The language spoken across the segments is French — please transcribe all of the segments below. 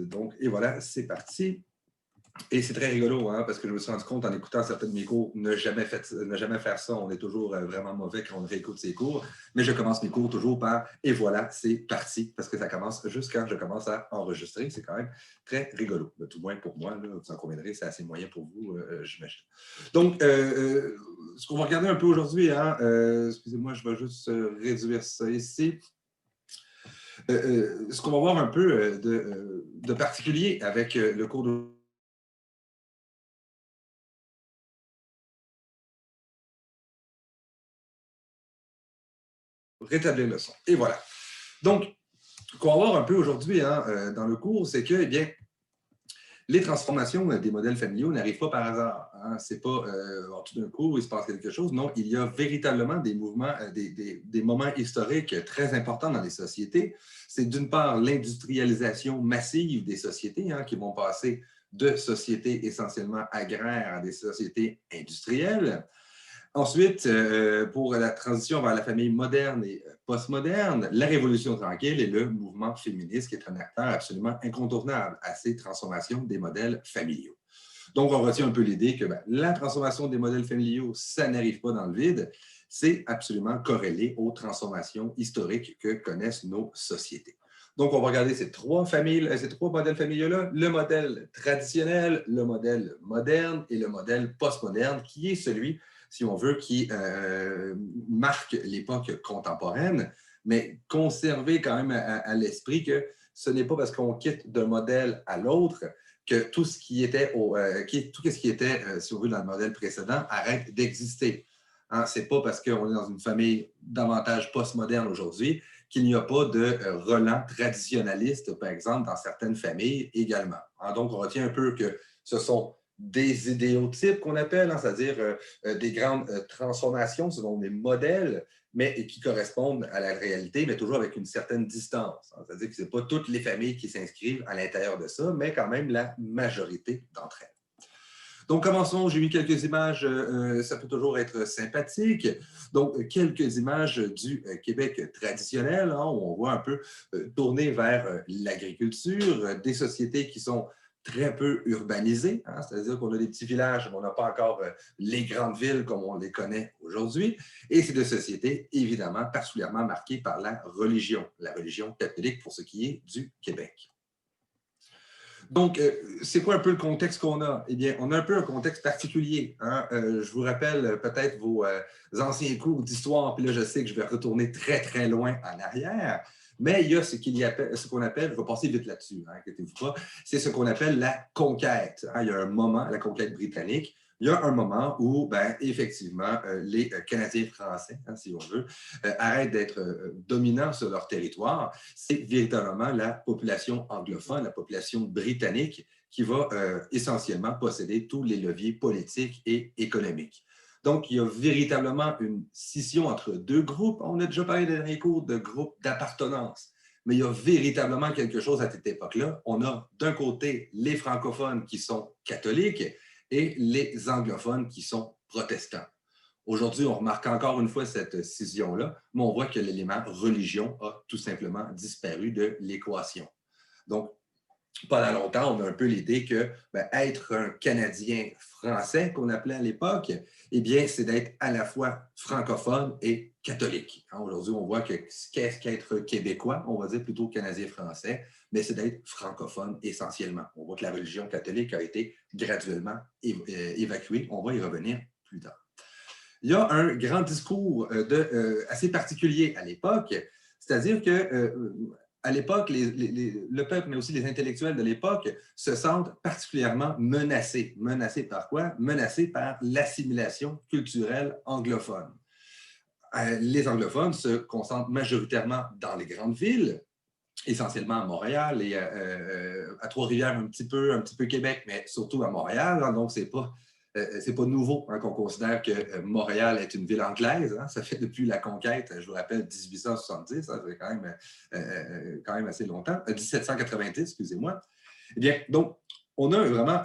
Donc, et voilà, c'est parti. Et c'est très rigolo, hein, parce que je me suis rendu compte en écoutant certains de mes cours, ne jamais faire ça, on est toujours vraiment mauvais quand on réécoute ses cours. Mais je commence mes cours toujours par « et voilà, c'est parti », parce que ça commence juste quand je commence à enregistrer. C'est quand même très rigolo, tout moins pour moi. Là, vous en conviendrez, c'est assez moyen pour vous, j'imagine. Donc, ce qu'on va regarder un peu aujourd'hui, hein, excusez-moi, je vais juste réduire ça ici. Ce qu'on va voir un peu de particulier avec le cours de rétablir le son. Et voilà. Donc, ce qu'on va voir un peu aujourd'hui hein, dans le cours, c'est que, eh bien, les transformations des modèles familiaux n'arrivent pas par hasard. Hein. C'est pas tout d'un coup, il se passe quelque chose. Non, il y a véritablement des mouvements, des moments historiques très importants dans les sociétés. C'est d'une part l'industrialisation massive des sociétés hein, qui vont passer de sociétés essentiellement agraires à des sociétés industrielles. Ensuite, pour la transition vers la famille moderne et postmoderne, la Révolution tranquille et le mouvement féministe qui est un acteur absolument incontournable à ces transformations des modèles familiaux. Donc, on retient un peu l'idée que la transformation des modèles familiaux, ça n'arrive pas dans le vide, c'est absolument corrélé aux transformations historiques que connaissent nos sociétés. Donc, on va regarder ces trois modèles familiaux-là, le modèle traditionnel, le modèle moderne et le modèle postmoderne, qui est celui si on veut, qui marque l'époque contemporaine, mais conserver quand même à l'esprit que ce n'est pas parce qu'on quitte d'un modèle à l'autre que tout ce qui était, si on veut, dans le modèle précédent arrête d'exister. Hein, ce n'est pas parce qu'on est dans une famille davantage postmoderne aujourd'hui qu'il n'y a pas de relents traditionnalistes, par exemple, dans certaines familles également. Hein, donc, on retient un peu que ce sont des idéotypes qu'on appelle, hein, c'est-à-dire des grandes transformations selon des modèles, mais qui correspondent à la réalité, mais toujours avec une certaine distance. Hein. C'est-à-dire que ce n'est pas toutes les familles qui s'inscrivent à l'intérieur de ça, mais quand même la majorité d'entre elles. Donc, commençons. J'ai mis quelques images, ça peut toujours être sympathique. Donc, quelques images du Québec traditionnel, hein, où on voit un peu tourner vers l'agriculture, des sociétés qui sont très peu urbanisées, hein, c'est-à-dire qu'on a des petits villages, mais on n'a pas encore les grandes villes comme on les connaît aujourd'hui. Et c'est des sociétés, évidemment, particulièrement marquées par la religion catholique pour ce qui est du Québec. Donc, c'est quoi un peu le contexte qu'on a? Eh bien, on a un peu un contexte particulier. Hein? Je vous rappelle peut-être vos anciens cours d'histoire, puis là, je sais que je vais retourner très, très loin en arrière, mais il y a ce qu'on appelle, je vais passer vite là-dessus, hein, inquiétez-vous pas, c'est ce qu'on appelle la conquête. Hein? Il y a un moment, la conquête britannique, il y a un moment où, effectivement, les Canadiens français, hein, si on veut, arrêtent d'être dominants sur leur territoire. C'est véritablement la population anglophone, la population britannique, qui va essentiellement posséder tous les leviers politiques et économiques. Donc, il y a véritablement une scission entre deux groupes. On a déjà parlé dans les cours de groupes d'appartenance. Mais il y a véritablement quelque chose à cette époque-là. On a d'un côté les francophones qui sont catholiques et les anglophones qui sont protestants. Aujourd'hui, on remarque encore une fois cette scission-là, mais on voit que l'élément religion a tout simplement disparu de l'équation. Donc, pendant longtemps, on a un peu l'idée que être un Canadien français, qu'on appelait à l'époque, eh bien, c'est d'être à la fois francophone et catholique. Hein, aujourd'hui, on voit que qu'est-ce qu'être québécois, on va dire plutôt Canadien français, mais c'est d'être francophone essentiellement. On voit que la religion catholique a été graduellement évacuée. On va y revenir plus tard. Il y a un grand discours assez particulier à l'époque, c'est-à-dire que à l'époque, le peuple, mais aussi les intellectuels de l'époque, se sentent particulièrement menacés. Menacés par quoi? Menacés par l'assimilation culturelle anglophone. Les anglophones se concentrent majoritairement dans les grandes villes, essentiellement à Montréal et à Trois-Rivières, un petit peu Québec, mais surtout à Montréal. Hein, donc, c'est pas nouveau hein, qu'on considère que Montréal est une ville anglaise. Hein, ça fait depuis la conquête, je vous rappelle, 1870, ça fait quand même assez longtemps, 1790, excusez-moi. Eh bien, donc, on a vraiment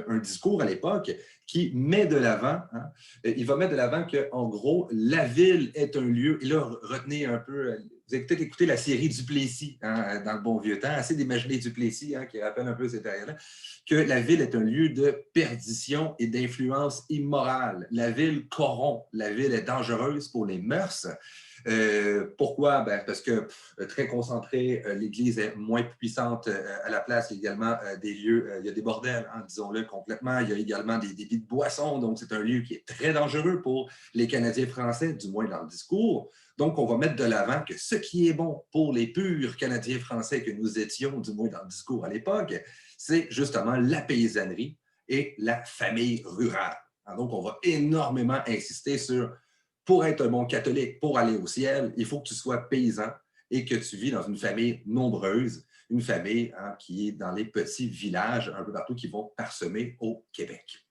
un discours à l'époque qui met de l'avant, hein, il va mettre de l'avant qu'en gros, la ville est un lieu, et là, retenez un peu, vous avez peut-être écouté la série Duplessis, hein, dans le bon vieux temps, assez d'imaginer Duplessis, hein, qui rappelle un peu cette période-là, que la ville est un lieu de perdition et d'influence immorale. La ville corrompt, la ville est dangereuse pour les mœurs. Pourquoi? Ben, parce que très concentrée, l'Église est moins puissante à la place. Il y a également des lieux, il y a des bordels, hein, disons-le complètement. Il y a également des débits de boissons. Donc, c'est un lieu qui est très dangereux pour les Canadiens français, du moins dans le discours. Donc, on va mettre de l'avant que ce qui est bon pour les purs Canadiens français que nous étions, du moins dans le discours à l'époque, c'est justement la paysannerie et la famille rurale. Donc, on va énormément insister sur pour être un bon catholique, pour aller au ciel, il faut que tu sois paysan et que tu vis dans une famille nombreuse, une famille, hein, qui est dans les petits villages un peu partout qui vont parsemer au Québec.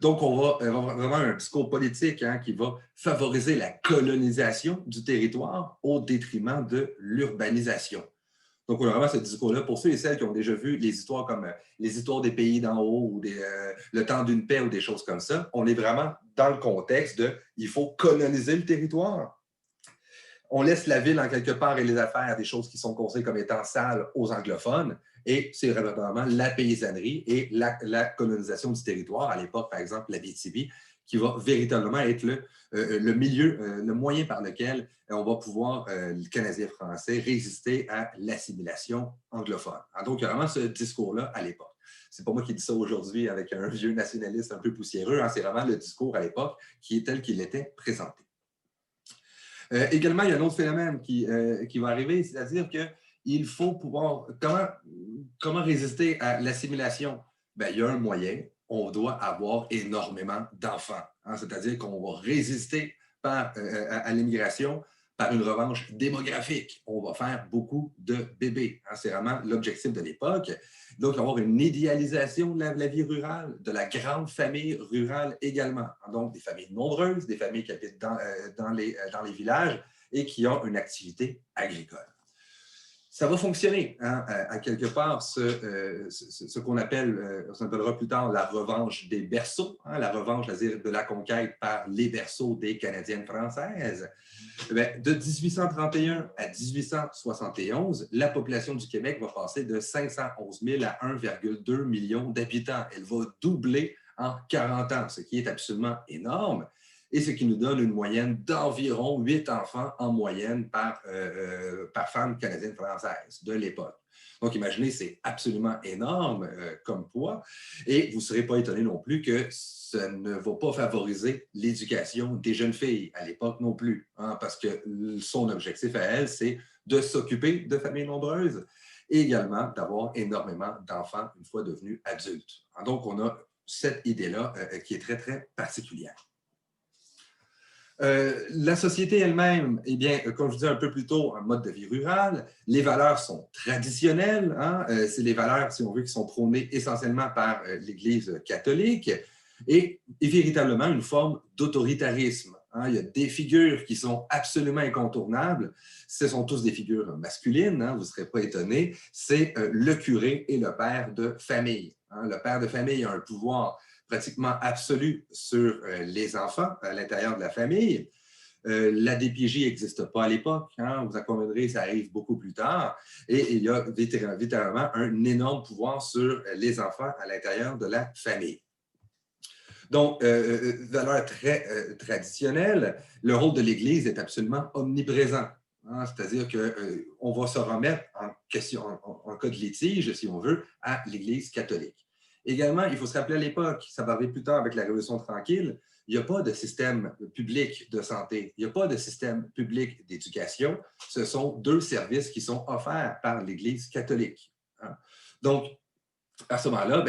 Donc, on va avoir vraiment un discours politique, hein, qui va favoriser la colonisation du territoire au détriment de l'urbanisation. Donc, on a vraiment ce discours-là. Pour ceux et celles qui ont déjà vu les histoires comme les histoires des pays d'en haut ou le temps d'une paix ou des choses comme ça, on est vraiment dans le contexte de il faut coloniser le territoire. On laisse la ville en quelque part et les affaires, des choses qui sont considérées comme étant sales aux anglophones. Et c'est vraiment la paysannerie et la colonisation du territoire. À l'époque, par exemple, l'Abitibi, qui va véritablement être le milieu, le moyen par lequel on va pouvoir, les Canadiens français, résister à l'assimilation anglophone. Donc, il y a vraiment ce discours-là à l'époque. C'est pas moi qui dis ça aujourd'hui avec un vieux nationaliste un peu poussiéreux, hein, c'est vraiment le discours à l'époque qui est tel qu'il était présenté. Également, il y a un autre phénomène qui va arriver, c'est-à-dire qu'il faut pouvoir... Comment résister à l'assimilation? Bien, il y a un moyen, on doit avoir énormément d'enfants. Hein, c'est-à-dire qu'on va résister à l'immigration par une revanche démographique. On va faire beaucoup de bébés. Hein, c'est vraiment l'objectif de l'époque. Donc, avoir une idéalisation de la vie rurale, de la grande famille rurale également. Donc, des familles nombreuses, des familles qui habitent dans les villages et qui ont une activité agricole. Ça va fonctionner, hein, à quelque part, ce qu'on appellera plus tard la revanche des berceaux, hein, la revanche de la conquête par les berceaux des Canadiennes françaises. Bien, de 1831 à 1871, la population du Québec va passer de 511 000 à 1,2 million d'habitants. Elle va doubler en 40 ans, ce qui est absolument énorme. Et ce qui nous donne une moyenne d'environ 8 enfants en moyenne par femme canadienne-française de l'époque. Donc, imaginez, c'est absolument énorme comme poids. Et vous ne serez pas étonné non plus que ça ne va pas favoriser l'éducation des jeunes filles à l'époque non plus, hein, parce que son objectif à elle, c'est de s'occuper de familles nombreuses et également d'avoir énormément d'enfants une fois devenus adultes. Donc, on a cette idée-là qui est très, très particulière. La société elle-même, eh bien, comme je disais un peu plus tôt, un mode de vie rural, les valeurs sont traditionnelles, hein? C'est les valeurs, si on veut, qui sont prônées essentiellement par l'Église catholique et véritablement une forme d'autoritarisme. Hein? Il y a des figures qui sont absolument incontournables. Ce sont tous des figures masculines, hein? Vous ne serez pas étonnés. C'est le curé et le père de famille. Hein? Le père de famille a un pouvoir pratiquement absolu sur les enfants à l'intérieur de la famille. La DPJ n'existe pas à l'époque. Hein, vous en conviendrez, ça arrive beaucoup plus tard. Et il y a littéralement un énorme pouvoir sur les enfants à l'intérieur de la famille. Donc, valeur très traditionnelle, le rôle de l'Église est absolument omniprésent. Hein, c'est-à-dire qu'on va se remettre en question, en cas de litige, si on veut, à l'Église catholique. Également, il faut se rappeler à l'époque, ça va arriver plus tard avec la Révolution tranquille, il n'y a pas de système public de santé, il n'y a pas de système public d'éducation. Ce sont deux services qui sont offerts par l'Église catholique. Hein. Donc, à ce moment-là,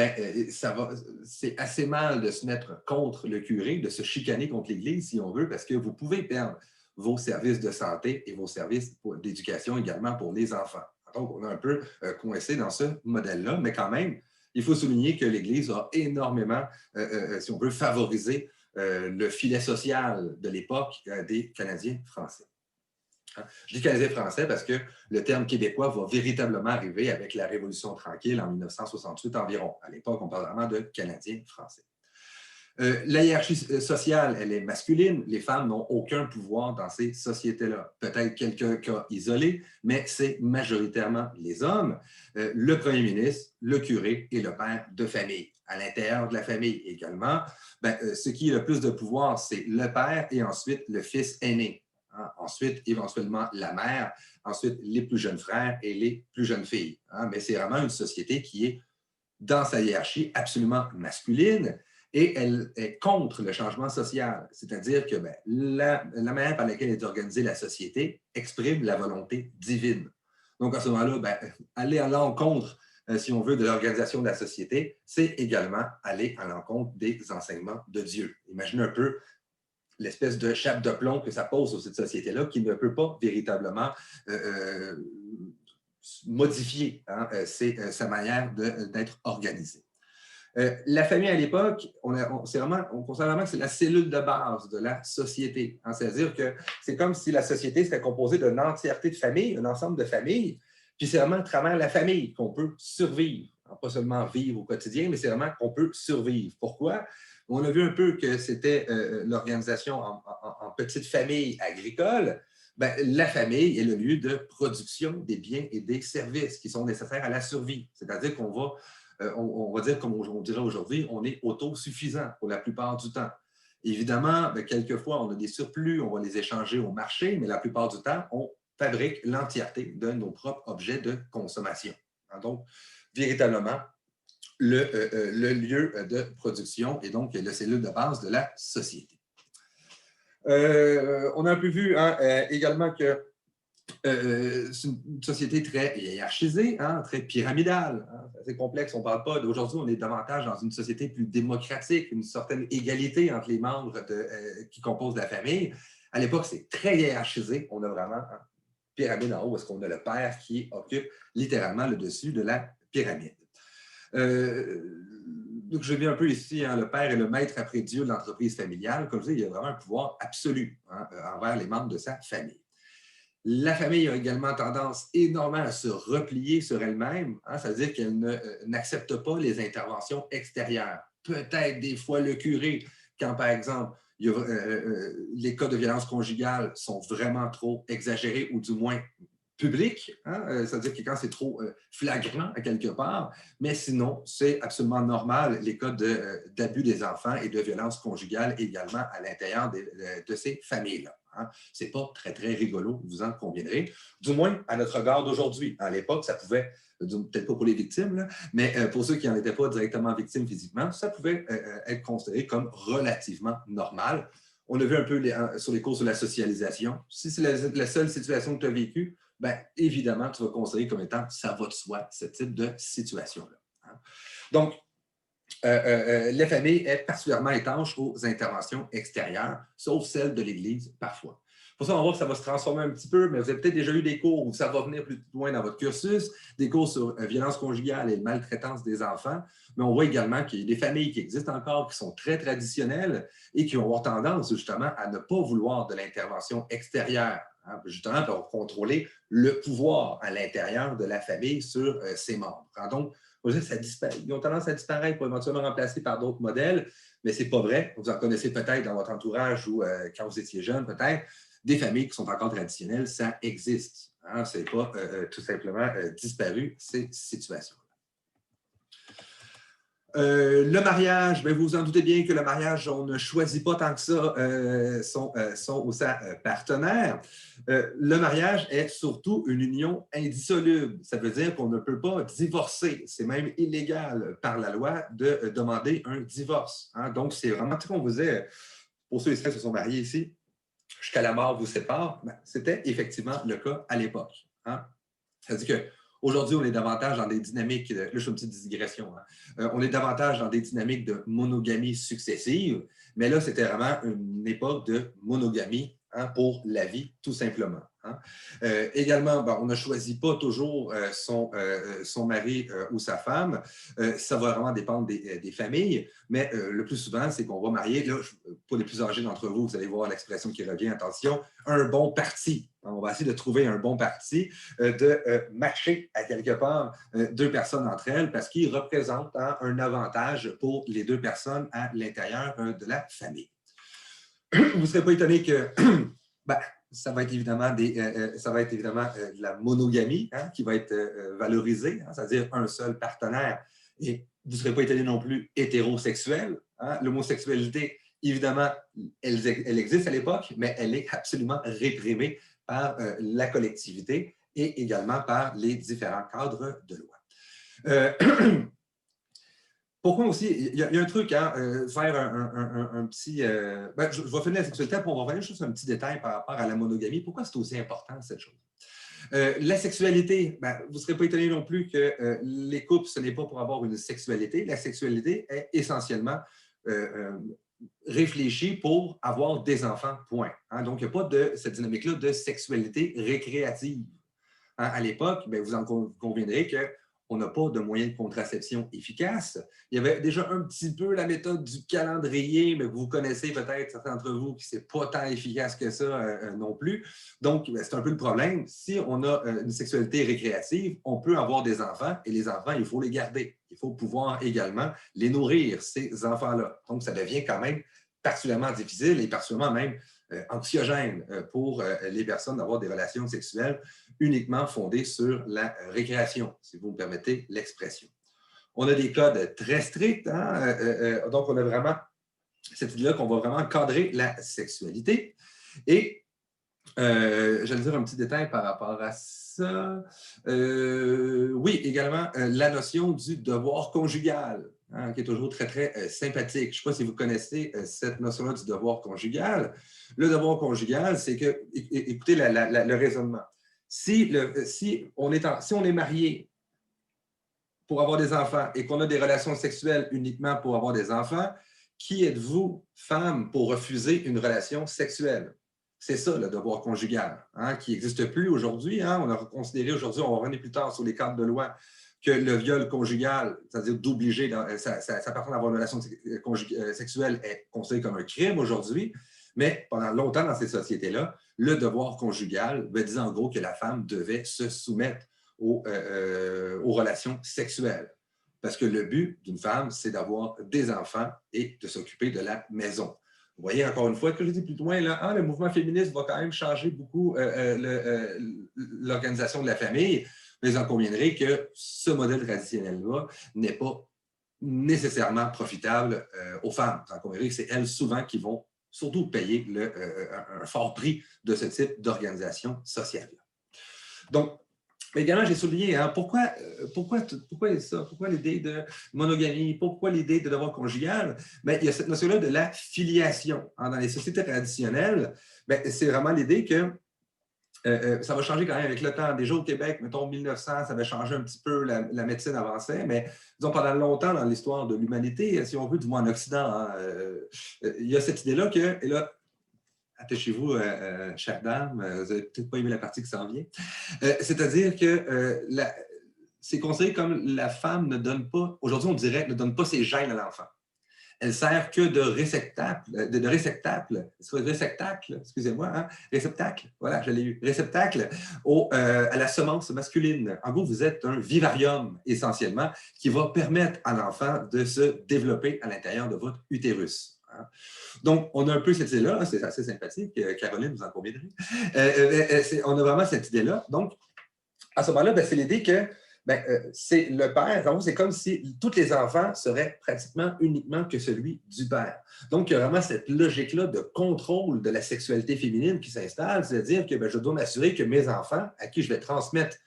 c'est assez mal de se mettre contre le curé, de se chicaner contre l'Église, si on veut, parce que vous pouvez perdre vos services de santé et vos services d'éducation également pour les enfants. Donc, on est un peu coincé dans ce modèle-là, mais quand même, il faut souligner que l'Église a énormément, si on veut, favorisé le filet social de l'époque des Canadiens français. Hein. Je dis Canadien français parce que le terme québécois va véritablement arriver avec la Révolution tranquille en 1968 environ. À l'époque, on parle vraiment de Canadien français. La hiérarchie sociale, elle est masculine. Les femmes n'ont aucun pouvoir dans ces sociétés-là. Peut-être quelques cas isolés, mais c'est majoritairement les hommes. Le premier ministre, le curé et le père de famille. À l'intérieur de la famille également, ce qui a le plus de pouvoir, c'est le père et ensuite le fils aîné. Hein? Ensuite, éventuellement, la mère, ensuite les plus jeunes frères et les plus jeunes filles. Hein? Mais c'est vraiment une société qui est dans sa hiérarchie absolument masculine et elle est contre le changement social. C'est-à-dire que la manière par laquelle est organisée la société exprime la volonté divine. Donc, à ce moment-là, aller à l'encontre, si on veut, de l'organisation de la société, c'est également aller à l'encontre des enseignements de Dieu. Imaginez un peu l'espèce de chape de plomb que ça pose sur cette société-là qui ne peut pas véritablement modifier sa manière d'être organisée. La famille à l'époque, on considère vraiment que c'est la cellule de base de la société. Hein, c'est-à-dire que c'est comme si la société serait composée d'une entièreté de familles, un ensemble de familles, puis c'est vraiment à travers la famille qu'on peut survivre. Hein, pas seulement vivre au quotidien, mais c'est vraiment qu'on peut survivre. Pourquoi? On a vu un peu que c'était l'organisation en petites familles agricoles. La famille est le lieu de production des biens et des services qui sont nécessaires à la survie. C'est-à-dire qu'on va on va dire, comme on dirait aujourd'hui, on est autosuffisant pour la plupart du temps. Évidemment, quelquefois, on a des surplus, on va les échanger au marché, mais la plupart du temps, on fabrique l'entièreté de nos propres objets de consommation. Donc, véritablement, le lieu de production et donc la cellule de base de la société. On a un peu vu également que c'est une société très hiérarchisée, hein, très pyramidale. Hein, c'est assez complexe. On ne parle pas d'aujourd'hui, on est davantage dans une société plus démocratique, une certaine égalité entre les membres qui composent la famille. À l'époque, c'est très hiérarchisé. On a vraiment une pyramide en haut, parce qu'on a le père qui occupe littéralement le dessus de la pyramide. Donc, je viens un peu ici, hein, le père est le maître après Dieu de l'entreprise familiale. Comme je dis, il y a vraiment un pouvoir absolu envers les membres de sa famille. La famille a également tendance énormément à se replier sur elle-même, hein, c'est-à-dire qu'elle n'accepte pas les interventions extérieures. Peut-être des fois le curé, quand par exemple les cas de violence conjugale sont vraiment trop exagérés ou du moins publics, hein, c'est-à-dire que quand c'est trop flagrant à quelque part, mais sinon, c'est absolument normal les cas d'abus des enfants et de violence conjugale également à l'intérieur de ces familles-là. Hein. Ce n'est pas très, très rigolo, vous en conviendrez, du moins à notre regard d'aujourd'hui. À l'époque, ça pouvait, peut-être pas pour les victimes, là, mais pour ceux qui n'en étaient pas directement victimes physiquement, ça pouvait être considéré comme relativement normal. On a vu un peu sur les cours sur la socialisation. Si c'est la seule situation que tu as vécue, évidemment, tu vas considérer comme étant ça va de soi, ce type de situation-là. Hein. Donc, la famille est particulièrement étanche aux interventions extérieures, sauf celles de l'Église parfois. Pour ça, on va voir que ça va se transformer un petit peu, mais vous avez peut-être déjà eu des cours où ça va venir plus loin dans votre cursus, des cours sur violence conjugale et maltraitance des enfants, mais on voit également qu'il y a des familles qui existent encore, qui sont très traditionnelles et qui vont avoir tendance justement à ne pas vouloir de l'intervention extérieure, hein, justement pour contrôler le pouvoir à l'intérieur de la famille sur ses membres. Donc, ils ont tendance à disparaître pour éventuellement remplacer par d'autres modèles, mais ce n'est pas vrai. Vous en connaissez peut-être dans votre entourage ou quand vous étiez jeune, peut-être. Des familles qui sont encore traditionnelles, ça existe. Hein? Ce n'est pas tout simplement disparu, ces situations. Le mariage, vous vous en doutez bien que le mariage, on ne choisit pas tant que ça son ou sa partenaire. Le mariage est surtout une union indissoluble. Ça veut dire qu'on ne peut pas divorcer. C'est même illégal par la loi de demander un divorce. Hein? Donc, c'est vraiment tout ce qu'on vous disait, pour ceux et celles qui se sont mariés ici, jusqu'à la mort vous sépare. C'était effectivement le cas à l'époque. Hein? C'est-à-dire qu'aujourd'hui, on est davantage dans des dynamiques, là je fais une petite digression, hein. On est davantage dans des dynamiques de monogamie successive, mais là, c'était vraiment une époque de monogamie, hein, pour la vie, tout simplement. Hein. Également, ben, on ne choisit pas toujours son mari ou sa femme. Ça va vraiment dépendre des familles, mais le plus souvent, c'est qu'on va marier. Là, pour les plus âgés d'entre vous, vous allez voir l'expression qui revient, attention, un bon parti. On va essayer de trouver un bon parti, de matcher à quelque part deux personnes entre elles parce qu'ils représentent un avantage pour les deux personnes à l'intérieur de la famille. Vous ne serez pas étonné que ben, ça va être évidemment, de la monogamie hein, qui va être valorisée, hein, c'est-à-dire un seul partenaire. Et vous ne serez pas étonné non plus hétérosexuel. Hein. L'homosexualité, évidemment, elle existe à l'époque, mais elle est absolument réprimée par la collectivité et également par les différents cadres de loi. Pourquoi aussi, il y a un truc, hein, faire un petit... ben, je vais finir la sexualité, puis on va revenir juste un petit détail par rapport à la monogamie. Pourquoi c'est aussi important, cette chose? La sexualité, ben, vous ne serez pas étonné non plus que les couples, ce n'est pas pour avoir une sexualité. La sexualité est essentiellement réfléchie pour avoir des enfants, point. Hein? Donc, il n'y a pas de cette dynamique-là de sexualité récréative. Hein? À l'époque, ben, vous en conviendrez que on n'a pas de moyens de contraception efficaces. Il y avait déjà un petit peu la méthode du calendrier, mais vous connaissez peut-être certains d'entre vous que ce n'est pas tant efficace que ça non plus. Donc, c'est un peu le problème. Si on a une sexualité récréative, on peut avoir des enfants et les enfants, il faut les garder. Il faut pouvoir également les nourrir, ces enfants-là. Donc, ça devient quand même particulièrement difficile et particulièrement même anxiogène pour les personnes d'avoir des relations sexuelles uniquement fondées sur la récréation, si vous me permettez l'expression. On a des codes très stricts, hein? Donc on a vraiment cette idée-là qu'on va vraiment cadrer la sexualité. Et j'allais dire un petit détail par rapport à ça. Oui, également la notion du devoir conjugal. Hein, qui est toujours très, très sympathique. Je ne sais pas si vous connaissez cette notion-là du devoir conjugal. Le devoir conjugal, c'est que, écoutez le raisonnement. Si on est marié pour avoir des enfants et qu'on a des relations sexuelles uniquement pour avoir des enfants, qui êtes-vous, femme, pour refuser une relation sexuelle? C'est ça, le devoir conjugal, hein, qui n'existe plus aujourd'hui. Hein. On a considéré aujourd'hui, on va revenir plus tard sur les cadres de loi, que le viol conjugal, c'est-à-dire d'obliger sa personne à avoir une relation sexuelle, est considéré comme un crime aujourd'hui. Mais pendant longtemps dans ces sociétés-là, le devoir conjugal disait en gros que la femme devait se soumettre aux relations sexuelles. Parce que le but d'une femme, c'est d'avoir des enfants et de s'occuper de la maison. Vous voyez, encore une fois, que je dis plus loin, là, hein, le mouvement féministe va quand même changer beaucoup l'organisation de la famille. Mais vous en conviendrez que ce modèle traditionnel-là n'est pas nécessairement profitable aux femmes. Vous en conviendrez que c'est elles souvent qui vont surtout payer un fort prix de ce type d'organisation sociale. Donc, également, j'ai souligné hein, pourquoi ça? Pourquoi l'idée de monogamie? Pourquoi l'idée de devoir conjugal? Bien, il y a cette notion-là de la filiation. Hein, dans les sociétés traditionnelles, c'est vraiment l'idée que ça va changer quand même avec le temps. Déjà au Québec, mettons 1900, ça va changer un petit peu, la médecine avançait, mais disons pendant longtemps dans l'histoire de l'humanité, si on veut, du moins en Occident, hein, il y a cette idée-là que, et là, attachez-vous, chère dame, vous n'avez peut-être pas aimé la partie qui s'en vient, c'est-à-dire que c'est considéré comme la femme ne donne pas, aujourd'hui on dirait, ne donne pas ses gènes à l'enfant. Elle sert que de réceptacle, excusez-moi, hein, réceptacle, voilà, je l'ai eu, réceptacle à la semence masculine. En gros, vous êtes un vivarium, essentiellement, qui va permettre à l'enfant de se développer à l'intérieur de votre utérus. Hein. Donc, on a un peu cette idée-là, c'est assez sympathique, Caroline, vous en conviendrez. On a vraiment cette idée-là. Donc, à ce moment-là, c'est l'idée que c'est le père. En gros, c'est comme si tous les enfants seraient pratiquement uniquement que celui du père. Donc, il y a vraiment cette logique-là de contrôle de la sexualité féminine qui s'installe, c'est-à-dire que je dois m'assurer que mes enfants, à qui je vais transmettre,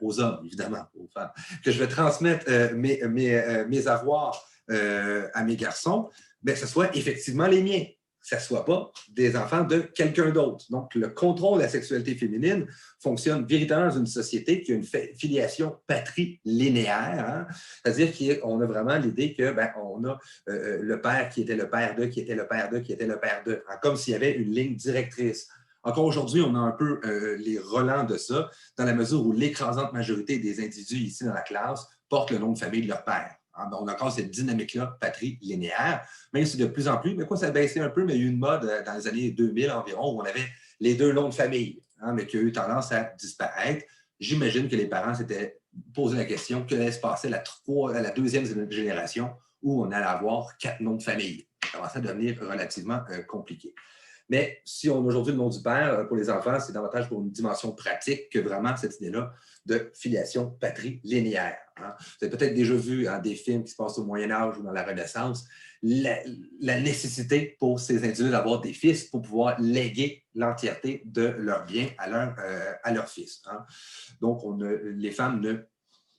aux hommes, évidemment, aux femmes, que je vais transmettre mes avoirs à mes garçons, ce soit effectivement les miens. Que ce ne soit pas des enfants de quelqu'un d'autre. Donc, le contrôle de la sexualité féminine fonctionne véritablement dans une société qui a une filiation patrilinéaire, hein? C'est-à-dire qu'on a vraiment l'idée qu'on a le père qui était le père de, qui était le père de, qui était le père de, hein? Comme s'il y avait une ligne directrice. Encore aujourd'hui, on a un peu les relents de ça, dans la mesure où l'écrasante majorité des individus ici dans la classe portent le nom de famille de leur père. Hein, on a encore cette dynamique-là patrilinéaire, même si de plus en plus, mais quoi, ça a baissé un peu, mais il y a eu une mode dans les années 2000 environ où on avait les deux noms de famille, hein, mais qui a eu tendance à disparaître. J'imagine que les parents s'étaient posé la question que allait se passer à la deuxième génération où on allait avoir 4 noms de famille. Ça commençait à devenir relativement compliqué. Mais si on a aujourd'hui le nom du père, pour les enfants, c'est davantage pour une dimension pratique que vraiment cette idée-là de filiation patrilinéaire. Hein. Vous avez peut-être déjà vu dans des films qui se passent au Moyen Âge ou dans la Renaissance, la nécessité pour ces individus d'avoir des fils pour pouvoir léguer l'entièreté de leurs biens à leurs fils. Hein. Donc, les femmes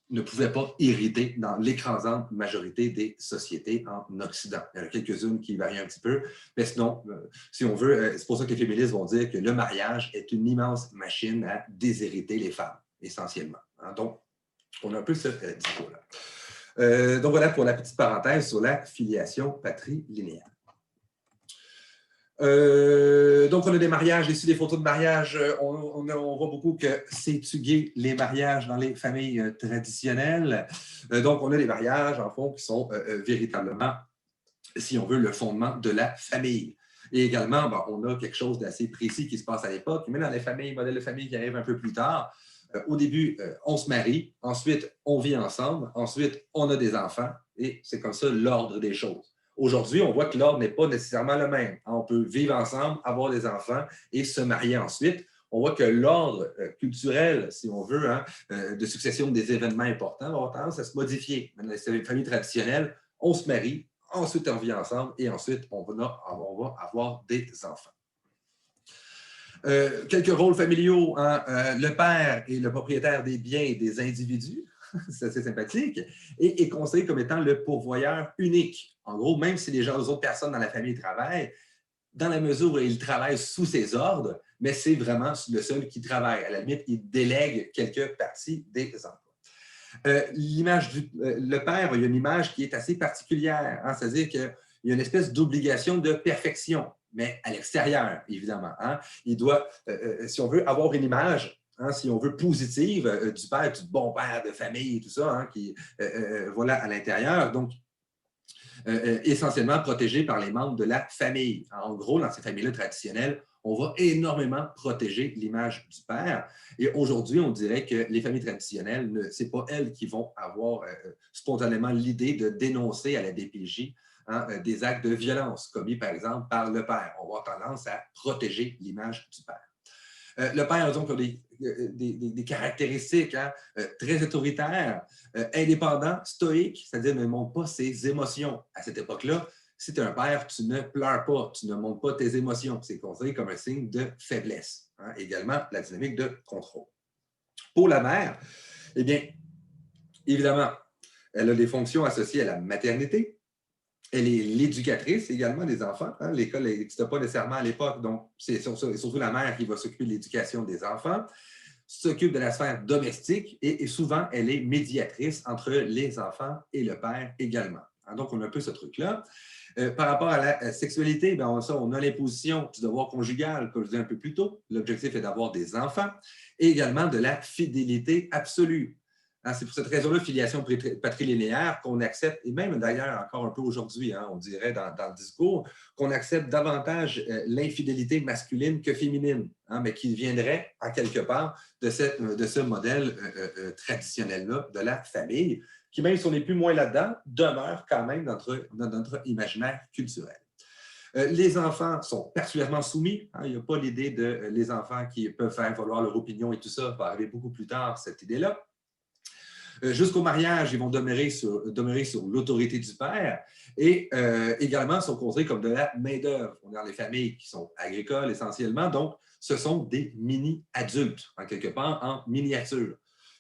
ne pouvaient pas hériter dans l'écrasante majorité des sociétés en Occident. Il y en a quelques-unes qui varient un petit peu, mais sinon, si on veut, c'est pour ça que les féministes vont dire que le mariage est une immense machine à déshériter les femmes, essentiellement. Hein? Donc, on a un peu ce discours-là. Donc, voilà pour la petite parenthèse sur la filiation patrilinéaire. Donc, on a des mariages, ici des photos de mariage. On voit beaucoup que c'est tugué les mariages dans les familles traditionnelles. Donc, on a des mariages, en fond, qui sont véritablement, si on veut, le fondement de la famille. Et également, ben, on a quelque chose d'assez précis qui se passe à l'époque, mais dans les familles, modèles de famille qui arrivent un peu plus tard. Au début, on se marie, ensuite, on vit ensemble, ensuite, on a des enfants, et c'est comme ça l'ordre des choses. Aujourd'hui, on voit que l'ordre n'est pas nécessairement le même. On peut vivre ensemble, avoir des enfants et se marier ensuite. On voit que l'ordre culturel, si on veut, hein, de succession des événements importants va avoir tendance à se modifier. Dans les familles traditionnelles, on se marie, ensuite on vit ensemble et ensuite on va avoir des enfants. Quelques rôles familiaux. Hein? Le père est le propriétaire des biens et des individus. C'est assez sympathique, et est considéré comme étant le pourvoyeur unique. En gros, même si les autres personnes dans la famille travaillent, dans la mesure où il travaille sous ses ordres, mais c'est vraiment le seul qui travaille. À la limite, il délègue quelques parties des emplois. Le père, il y a une image qui est assez particulière, hein? C'est-à-dire qu'il y a une espèce d'obligation de perfection, mais à l'extérieur, évidemment. Hein? Il doit, si on veut avoir une image, hein, si on veut, positive du père, du bon père de famille, tout ça, hein, qui, voilà, à l'intérieur. Donc, essentiellement protégé par les membres de la famille. En gros, dans ces familles-là traditionnelles, on va énormément protéger l'image du père. Et aujourd'hui, on dirait que les familles traditionnelles, ce n'est pas elles qui vont avoir spontanément l'idée de dénoncer à la DPJ hein, des actes de violence commis, par exemple, par le père. On va avoir tendance à protéger l'image du père. Le père, donc, a des caractéristiques hein, très autoritaires, indépendant, stoïque, c'est-à-dire ne montre pas ses émotions. À cette époque-là, si tu es un père, tu ne pleures pas, tu ne montres pas tes émotions. C'est considéré comme un signe de faiblesse. Hein. Également, la dynamique de contrôle. Pour la mère, eh bien, évidemment, elle a des fonctions associées à la maternité. Elle est l'éducatrice également des enfants. Hein. L'école n'existait pas nécessairement à l'époque, donc c'est surtout la mère qui va s'occuper de l'éducation des enfants, s'occupe de la sphère domestique et souvent, elle est médiatrice entre les enfants et le père également. Hein, donc, on a un peu ce truc-là. Par rapport à la sexualité, bien, on a l'imposition du devoir conjugal, comme je disais un peu plus tôt. L'objectif est d'avoir des enfants et également de la fidélité absolue. Hein, c'est pour cette raison-là, filiation patrilinéaire, qu'on accepte, et même d'ailleurs encore un peu aujourd'hui, hein, on dirait dans le discours, qu'on accepte davantage l'infidélité masculine que féminine, hein, mais qui viendrait en quelque part de ce modèle traditionnel-là de la famille, qui même si on n'est plus moins là-dedans, demeure quand même dans notre imaginaire culturel. Les enfants sont particulièrement soumis. Hein, il n'y a pas l'idée de les enfants qui peuvent faire valoir leur opinion et tout ça, va arriver beaucoup plus tard, cette idée-là. Jusqu'au mariage, ils vont demeurer sur l'autorité du père et également sont considérés comme de la main-d'œuvre. On est dans les familles qui sont agricoles essentiellement, donc ce sont des mini-adultes, en quelque part, en miniature.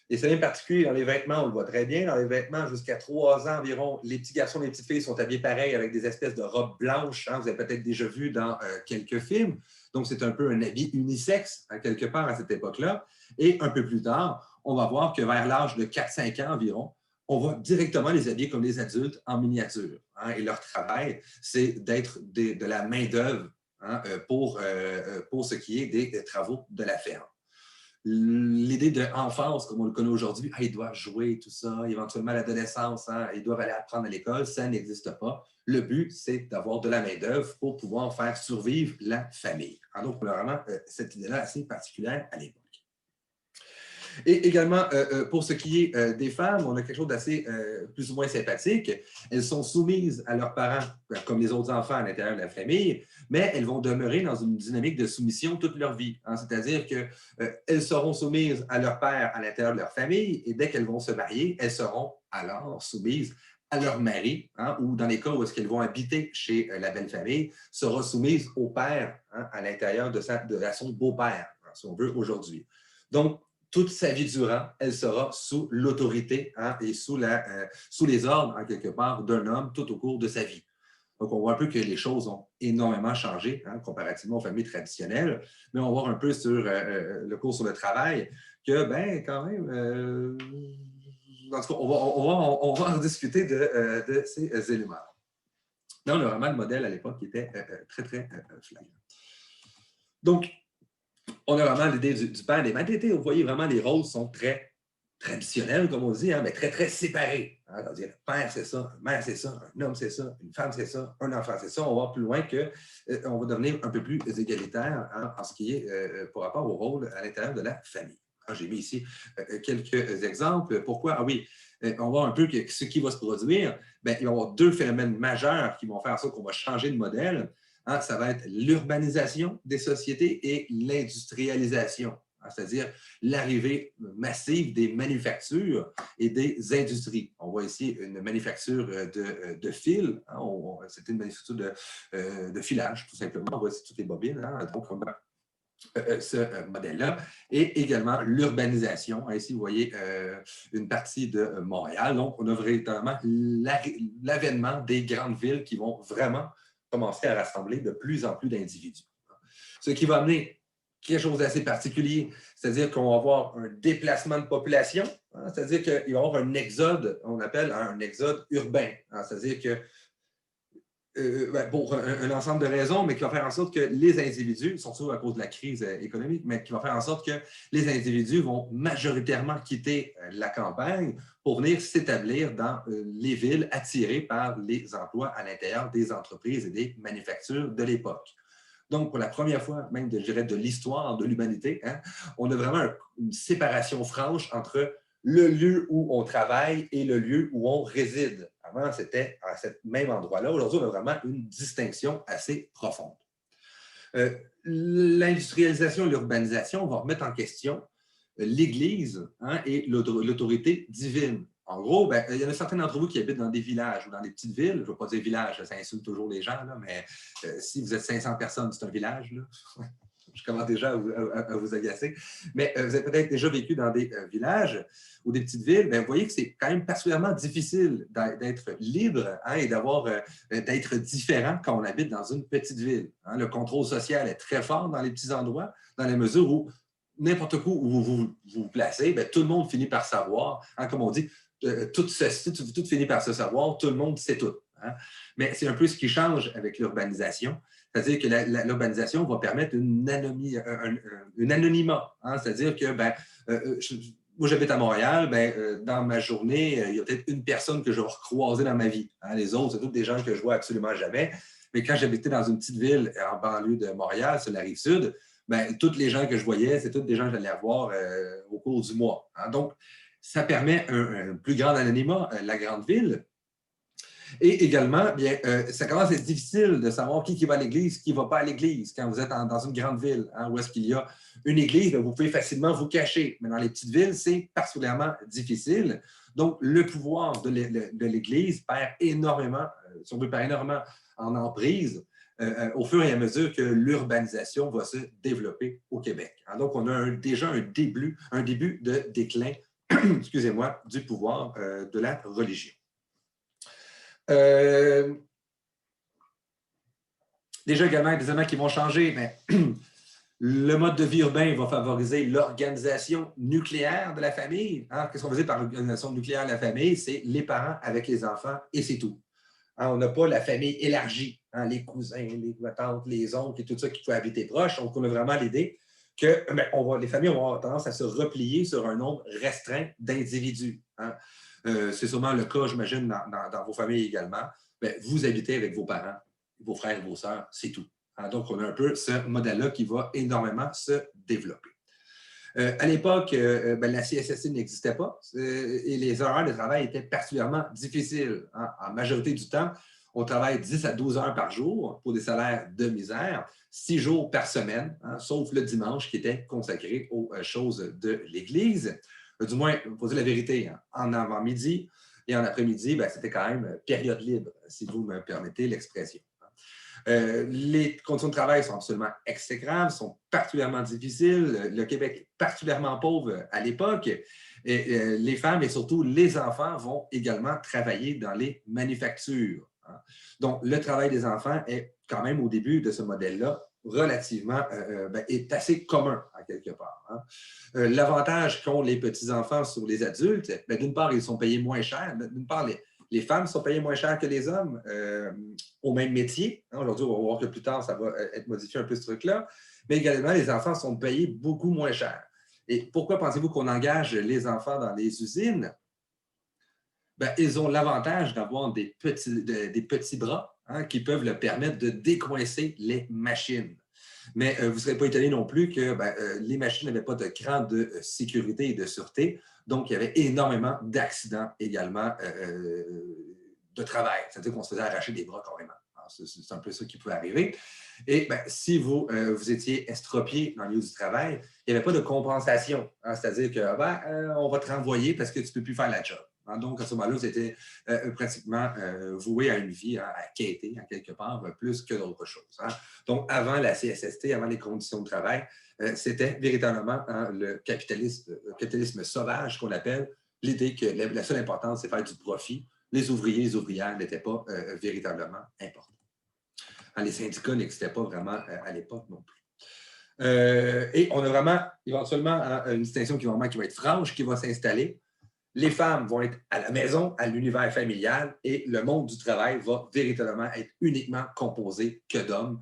Et c'est bien particulier dans les vêtements, on le voit très bien, dans les vêtements jusqu'à 3 ans environ, les petits garçons et les petites filles sont habillés pareil avec des espèces de robes blanches, hein, vous avez peut-être déjà vu dans quelques films. Donc, c'est un peu un habit unisexe, hein, quelque part à cette époque-là. Et un peu plus tard, on va voir que vers l'âge de 4-5 ans environ, on va directement les habiller comme des adultes en miniature. Hein, et leur travail, c'est d'être de la main-d'œuvre hein, pour ce qui est des travaux de la ferme. L'idée d'enfance, comme on le connaît aujourd'hui, ils doivent jouer, tout ça, éventuellement l'adolescence, hein, ils doivent aller apprendre à l'école, ça n'existe pas. Le but, c'est d'avoir de la main-d'œuvre pour pouvoir faire survivre la famille. Alors, donc, on a vraiment cette idée-là assez particulière à l'époque. Et également, pour ce qui est des femmes, on a quelque chose d'assez plus ou moins sympathique. Elles sont soumises à leurs parents, comme les autres enfants à l'intérieur de la famille, mais elles vont demeurer dans une dynamique de soumission toute leur vie. Hein. C'est-à-dire qu'elles seront soumises à leur père à l'intérieur de leur famille, et dès qu'elles vont se marier, elles seront alors soumises à leur mari, hein, ou dans les cas où est-ce qu'elles vont habiter chez la belle famille, sera soumise au père, hein, à l'intérieur de son beau-père, hein, si on veut, aujourd'hui. Donc, toute sa vie durant, elle sera sous l'autorité, hein, et sous les ordres, en quelque part, d'un homme tout au cours de sa vie. Donc, on voit un peu que les choses ont énormément changé, hein, comparativement aux familles traditionnelles, mais on va voir un peu sur le cours sur le travail que, ben, quand même, en tout cas, on va en discuter de ces éléments. Là, on a vraiment le modèle à l'époque qui était très, très flagrant. Donc, on a vraiment l'idée du père et des mères. Vous voyez vraiment, les rôles sont très traditionnels, comme on dit, hein, mais très, très séparés. Hein, c'est-à-dire, père, c'est ça, mère, c'est ça, un homme, c'est ça, une femme, c'est ça, un enfant, c'est ça. On va plus loin qu'on va devenir un peu plus égalitaire, hein, en ce qui est par rapport au rôle à l'intérieur de la famille. J'ai mis ici quelques exemples. Pourquoi? Ah oui, on voit un peu que ce qui va se produire, bien, il va y avoir deux phénomènes majeurs qui vont faire ça qu'on va changer de modèle. Hein, ça va être l'urbanisation des sociétés et l'industrialisation, hein, c'est-à-dire l'arrivée massive des manufactures et des industries. On voit ici une manufacture de fil, hein, c'était une manufacture de filage, tout simplement. On voit ici toutes les bobines, hein, donc on a ce modèle-là, et également l'urbanisation. Ici, vous voyez une partie de Montréal. Donc, on a véritablement l'avènement des grandes villes qui vont vraiment commencer à rassembler de plus en plus d'individus. Ce qui va amener quelque chose d'assez particulier, c'est-à-dire qu'on va avoir un déplacement de population, hein, c'est-à-dire qu'il va y avoir un exode, on appelle un exode urbain, hein, c'est-à-dire que pour un ensemble de raisons, mais qui va faire en sorte que les individus, surtout à cause de la crise économique, mais qui va faire en sorte que les individus vont majoritairement quitter la campagne pour venir s'établir dans les villes attirées par les emplois à l'intérieur des entreprises et des manufactures de l'époque. Donc, pour la première fois, même, je dirais, de l'histoire de l'humanité, hein, on a vraiment une séparation franche entre le lieu où on travaille et le lieu où on réside. Avant, c'était à ce même endroit-là. Aujourd'hui, on a vraiment une distinction assez profonde. L'industrialisation et l'urbanisation vont remettre en question l'Église, hein, et l'autorité divine. En gros, ben, il y en a certains d'entre vous qui habitent dans des villages ou dans des petites villes. Je ne veux pas dire village, ça insulte toujours les gens, là, mais si vous êtes 500 personnes, c'est un village. Là. Je commence déjà à vous agacer. Mais vous avez peut-être déjà vécu dans des villages ou des petites villes. Bien, vous voyez que c'est quand même particulièrement difficile d'être libre, hein, et d'être différent quand on habite dans une petite ville. Hein. Le contrôle social est très fort dans les petits endroits, dans la mesure où n'importe où vous vous placez, bien, tout le monde finit par savoir. Hein, comme on dit, tout finit par se savoir, tout le monde sait tout. Hein. Mais c'est un peu ce qui change avec l'urbanisation. C'est-à-dire que l'urbanisation va permettre un anonymat. Hein? C'est-à-dire que, ben, moi, j'habite à Montréal, ben, dans ma journée, il y a peut-être une personne que je vais recroiser dans ma vie. Hein? Les autres, c'est toutes des gens que je vois absolument jamais. Mais quand j'habitais dans une petite ville en banlieue de Montréal, sur la Rive-Sud, ben, toutes les gens que je voyais, c'est toutes des gens que j'allais voir au cours du mois. Hein? Donc, ça permet un plus grand anonymat, la grande ville. Et également, bien, ça commence à être difficile de savoir qui va à l'église, qui ne va pas à l'église quand vous êtes dans une grande ville, hein, où est-ce qu'il y a une église, bien, vous pouvez facilement vous cacher. Mais dans les petites villes, c'est particulièrement difficile. Donc, le pouvoir de l'église perd énormément, si on veut, perd énormément en emprise au fur et à mesure que l'urbanisation va se développer au Québec. Hein, donc, on a déjà un début de déclin, excusez-moi, du pouvoir de la religion. Déjà également des éléments qui vont changer, mais le mode de vie urbain va favoriser l'organisation nucléaire de la famille. Hein? Qu'est-ce qu'on veut dire par l'organisation nucléaire de la famille? C'est les parents avec les enfants et c'est tout. Hein, on n'a pas la famille élargie, hein, les cousins, les tantes, les oncles et tout ça qui peuvent habiter proche. Donc, on a vraiment l'idée que ben, les familles vont avoir tendance à se replier sur un nombre restreint d'individus. Hein. C'est sûrement le cas, j'imagine, dans vos familles également. Ben, vous habitez avec vos parents, vos frères et vos sœurs, c'est tout. Hein. Donc, on a un peu ce modèle-là qui va énormément se développer. À l'époque, ben, la CSST n'existait pas et les horaires de travail étaient particulièrement difficiles. Hein. En majorité du temps, on travaille 10 à 12 heures par jour pour des salaires de misère, 6 jours par semaine, hein, sauf le dimanche qui était consacré aux choses de l'Église. Du moins, pour dire la vérité, hein, en avant-midi et en après-midi, ben, c'était quand même période libre, si vous me permettez l'expression. Les conditions de travail sont absolument exécrables, sont particulièrement difficiles. Le Québec est particulièrement pauvre à l'époque. Et les femmes et surtout les enfants vont également travailler dans les manufactures. Hein. Donc, le travail des enfants est quand même au début de ce modèle-là relativement, est assez commun à quelque part. Hein. L'avantage qu'ont les petits-enfants sur les adultes, ben, d'une part, ils sont payés moins cher. D'une part, les femmes sont payées moins cher que les hommes au même métier. Hein, aujourd'hui, on va voir que plus tard, ça va être modifié un peu ce truc-là. Mais également, les enfants sont payés beaucoup moins cher. Et pourquoi pensez-vous qu'on engage les enfants dans les usines? Ben, ils ont l'avantage d'avoir des petits bras, hein, qui peuvent leur permettre de décoincer les machines. Mais vous ne serez pas étonné non plus que ben, les machines n'avaient pas de cran de sécurité et de sûreté. Donc, il y avait énormément d'accidents également de travail. C'est-à-dire qu'on se faisait arracher des bras carrément. C'est un peu ça qui pouvait arriver. Et ben, si vous étiez estropié dans le milieu du travail, il n'y avait pas de compensation. Hein, c'est-à-dire que ben, on va te renvoyer parce que tu ne peux plus faire la job. Hein, donc, à ce moment-là, c'était pratiquement voué à une vie à quêter, en quelque part, plus que d'autres choses. Hein. Donc, avant la CSST, avant les conditions de travail, c'était véritablement hein, le capitalisme sauvage qu'on appelle, l'idée que la seule importance, c'est faire du profit. Les ouvriers, les ouvrières n'étaient pas véritablement importants. Hein, les syndicats n'existaient pas vraiment à l'époque non plus. Et on a vraiment, éventuellement, hein, une distinction qui va être franche, qui va s'installer. Les femmes vont être à la maison, à l'univers familial, et le monde du travail va véritablement être uniquement composé que d'hommes,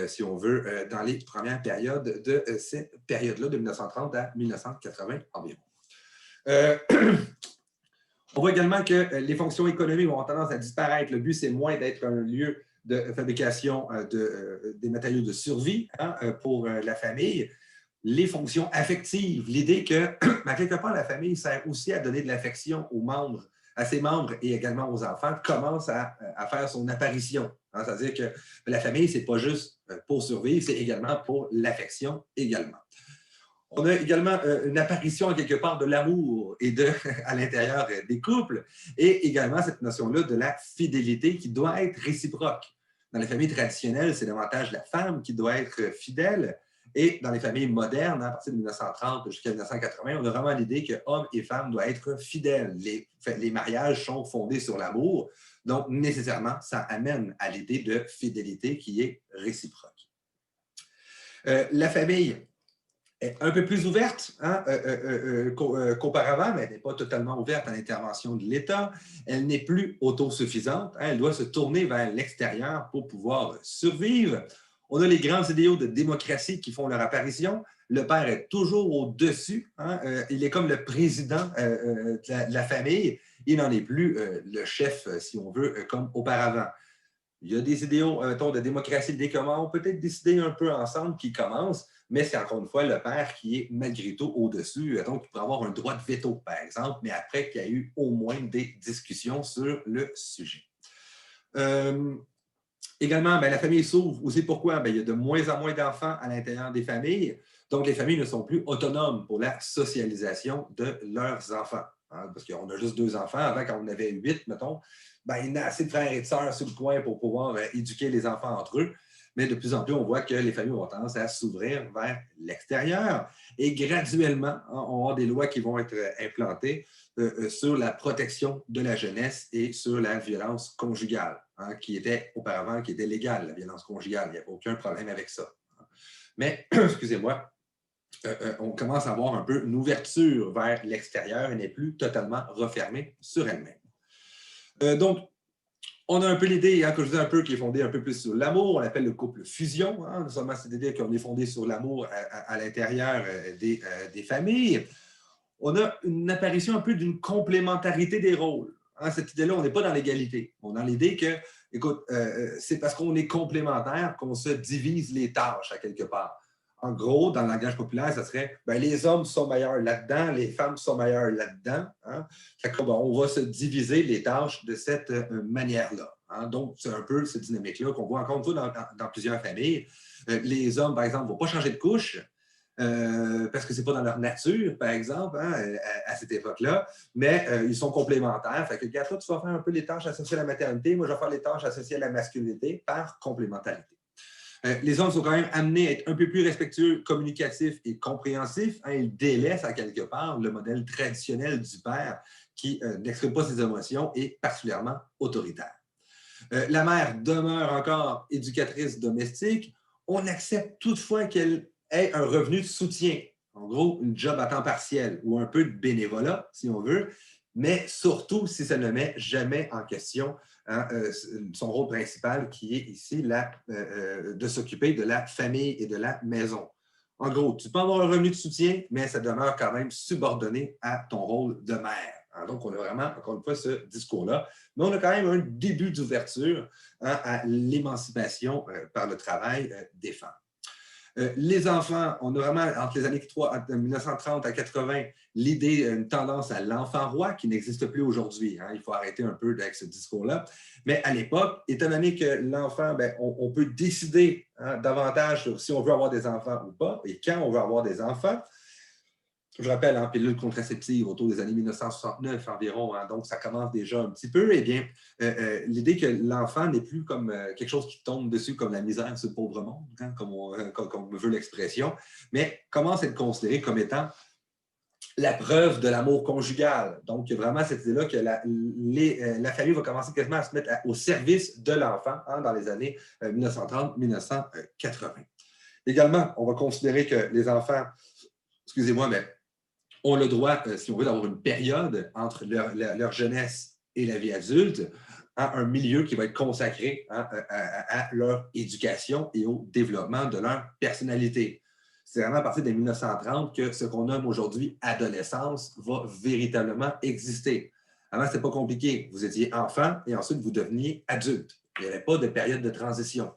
si on veut, dans les premières périodes de cette période-là, de 1930 à 1980 environ. On voit également que les fonctions économiques vont avoir tendance à disparaître. Le but, c'est moins d'être un lieu de fabrication des matériaux de survie hein, pour la famille. Les fonctions affectives, l'idée que, à quelque part, la famille sert aussi à donner de l'affection aux membres, à ses membres et également aux enfants, commence à faire son apparition. Hein, c'est-à-dire que la famille, ce n'est pas juste pour survivre, c'est également pour l'affection également. On a également une apparition, en quelque part, de l'amour et à l'intérieur des couples, et également cette notion-là de la fidélité qui doit être réciproque. Dans les familles traditionnelles, c'est davantage la femme qui doit être fidèle, et dans les familles modernes, à partir de 1930 jusqu'à 1980, on a vraiment l'idée que hommes et femmes doivent être fidèles. Les mariages sont fondés sur l'amour, donc nécessairement, ça amène à l'idée de fidélité qui est réciproque. La famille est un peu plus ouverte hein, qu'auparavant, mais elle n'est pas totalement ouverte à l'intervention de l'État. Elle n'est plus autosuffisante. Hein, elle doit se tourner vers l'extérieur pour pouvoir survivre. On a les grands idéaux de démocratie qui font leur apparition. Le père est toujours au-dessus. Hein, il est comme le président de la famille. Il n'en est plus le chef, si on veut, comme auparavant. Il y a des idéaux de démocratie des communs, on peut peut-être décider un peu ensemble qui commencent, mais c'est encore une fois le père qui est malgré tout au-dessus. Donc, il pourrait avoir un droit de veto, par exemple, mais après qu'il y a eu au moins des discussions sur le sujet. Également, la famille s'ouvre aussi. Pourquoi? Il y a de moins en moins d'enfants à l'intérieur des familles. Donc, les familles ne sont plus autonomes pour la socialisation de leurs enfants. Hein, parce qu'on a juste 2 enfants. Avant, quand on avait 8, mettons, il y en a assez de frères et de sœurs sur le coin pour pouvoir éduquer les enfants entre eux. Mais de plus en plus, on voit que les familles ont tendance à s'ouvrir vers l'extérieur. Et graduellement, hein, on va avoir des lois qui vont être implantées sur la protection de la jeunesse et sur la violence conjugale, hein, qui était auparavant légale, la violence conjugale. Il n'y avait aucun problème avec ça. Mais, excusez-moi, on commence à avoir un peu une ouverture vers l'extérieur et n'est plus totalement refermée sur elle-même. Donc, On a un peu l'idée, hein, que je dis un peu, qui est fondée un peu plus sur l'amour. On l'appelle le couple fusion. Hein, non seulement cette idée qu'on est fondé sur l'amour à l'intérieur des familles. On a une apparition un peu d'une complémentarité des rôles. Hein, cette idée-là, on n'est pas dans l'égalité. On est dans l'idée que, écoute, c'est parce qu'on est complémentaire qu'on se divise les tâches à quelque part. En gros, dans le langage populaire, ça serait ben, les hommes sont meilleurs là-dedans, les femmes sont meilleures là-dedans. Hein? On va se diviser les tâches de cette manière-là. Hein? Donc, c'est un peu cette dynamique-là qu'on voit encore une fois dans plusieurs familles. Les hommes, par exemple, ne vont pas changer de couche. Parce que ce n'est pas dans leur nature, par exemple, hein, à cette époque-là, mais ils sont complémentaires. Fait que, toi, tu vas faire un peu les tâches associées à la maternité, moi, je vais faire les tâches associées à la masculinité par complémentarité. Les hommes sont quand même amenés à être un peu plus respectueux, communicatifs et compréhensifs. Hein, ils délaissent à quelque part le modèle traditionnel du père qui n'exprime pas ses émotions et particulièrement autoritaire. La mère demeure encore éducatrice domestique. On accepte toutefois qu'elle ait un revenu de soutien. En gros, une job à temps partiel ou un peu de bénévolat, si on veut, mais surtout si ça ne met jamais en question hein, son rôle principal qui est ici de s'occuper de la famille et de la maison. En gros, tu peux avoir un revenu de soutien, mais ça demeure quand même subordonné à ton rôle de mère. Hein, donc, on a vraiment, encore une fois, ce discours-là. Mais on a quand même un début d'ouverture hein, à l'émancipation par le travail des femmes. Les enfants, on a vraiment, entre les années 1930 à 80, l'idée, une tendance à l'enfant roi qui n'existe plus aujourd'hui. Hein. Il faut arrêter un peu avec ce discours-là. Mais à l'époque, étant donné que l'enfant, ben, on peut décider hein, davantage sur si on veut avoir des enfants ou pas et quand on veut avoir des enfants. Je rappelle, en pilule contraceptive autour des années 1969 environ, hein, donc ça commence déjà un petit peu. Eh bien, l'idée que l'enfant n'est plus comme quelque chose qui tombe dessus comme la misère sur le pauvre monde, hein, comme on veut l'expression, mais commence à être considéré comme étant la preuve de l'amour conjugal. Donc, il y a vraiment cette idée-là que la famille va commencer quasiment à se mettre au service de l'enfant hein, dans les années 1930-1980. Également, on va considérer que les enfants, excusez-moi, mais ont le droit, si on veut, d'avoir une période entre leur jeunesse et la vie adulte, à un milieu qui va être consacré hein, à leur éducation et au développement de leur personnalité. C'est vraiment à partir de 1930 que ce qu'on nomme aujourd'hui adolescence va véritablement exister. Avant, ce n'était pas compliqué. Vous étiez enfant et ensuite vous deveniez adulte. Il n'y avait pas de période de transition.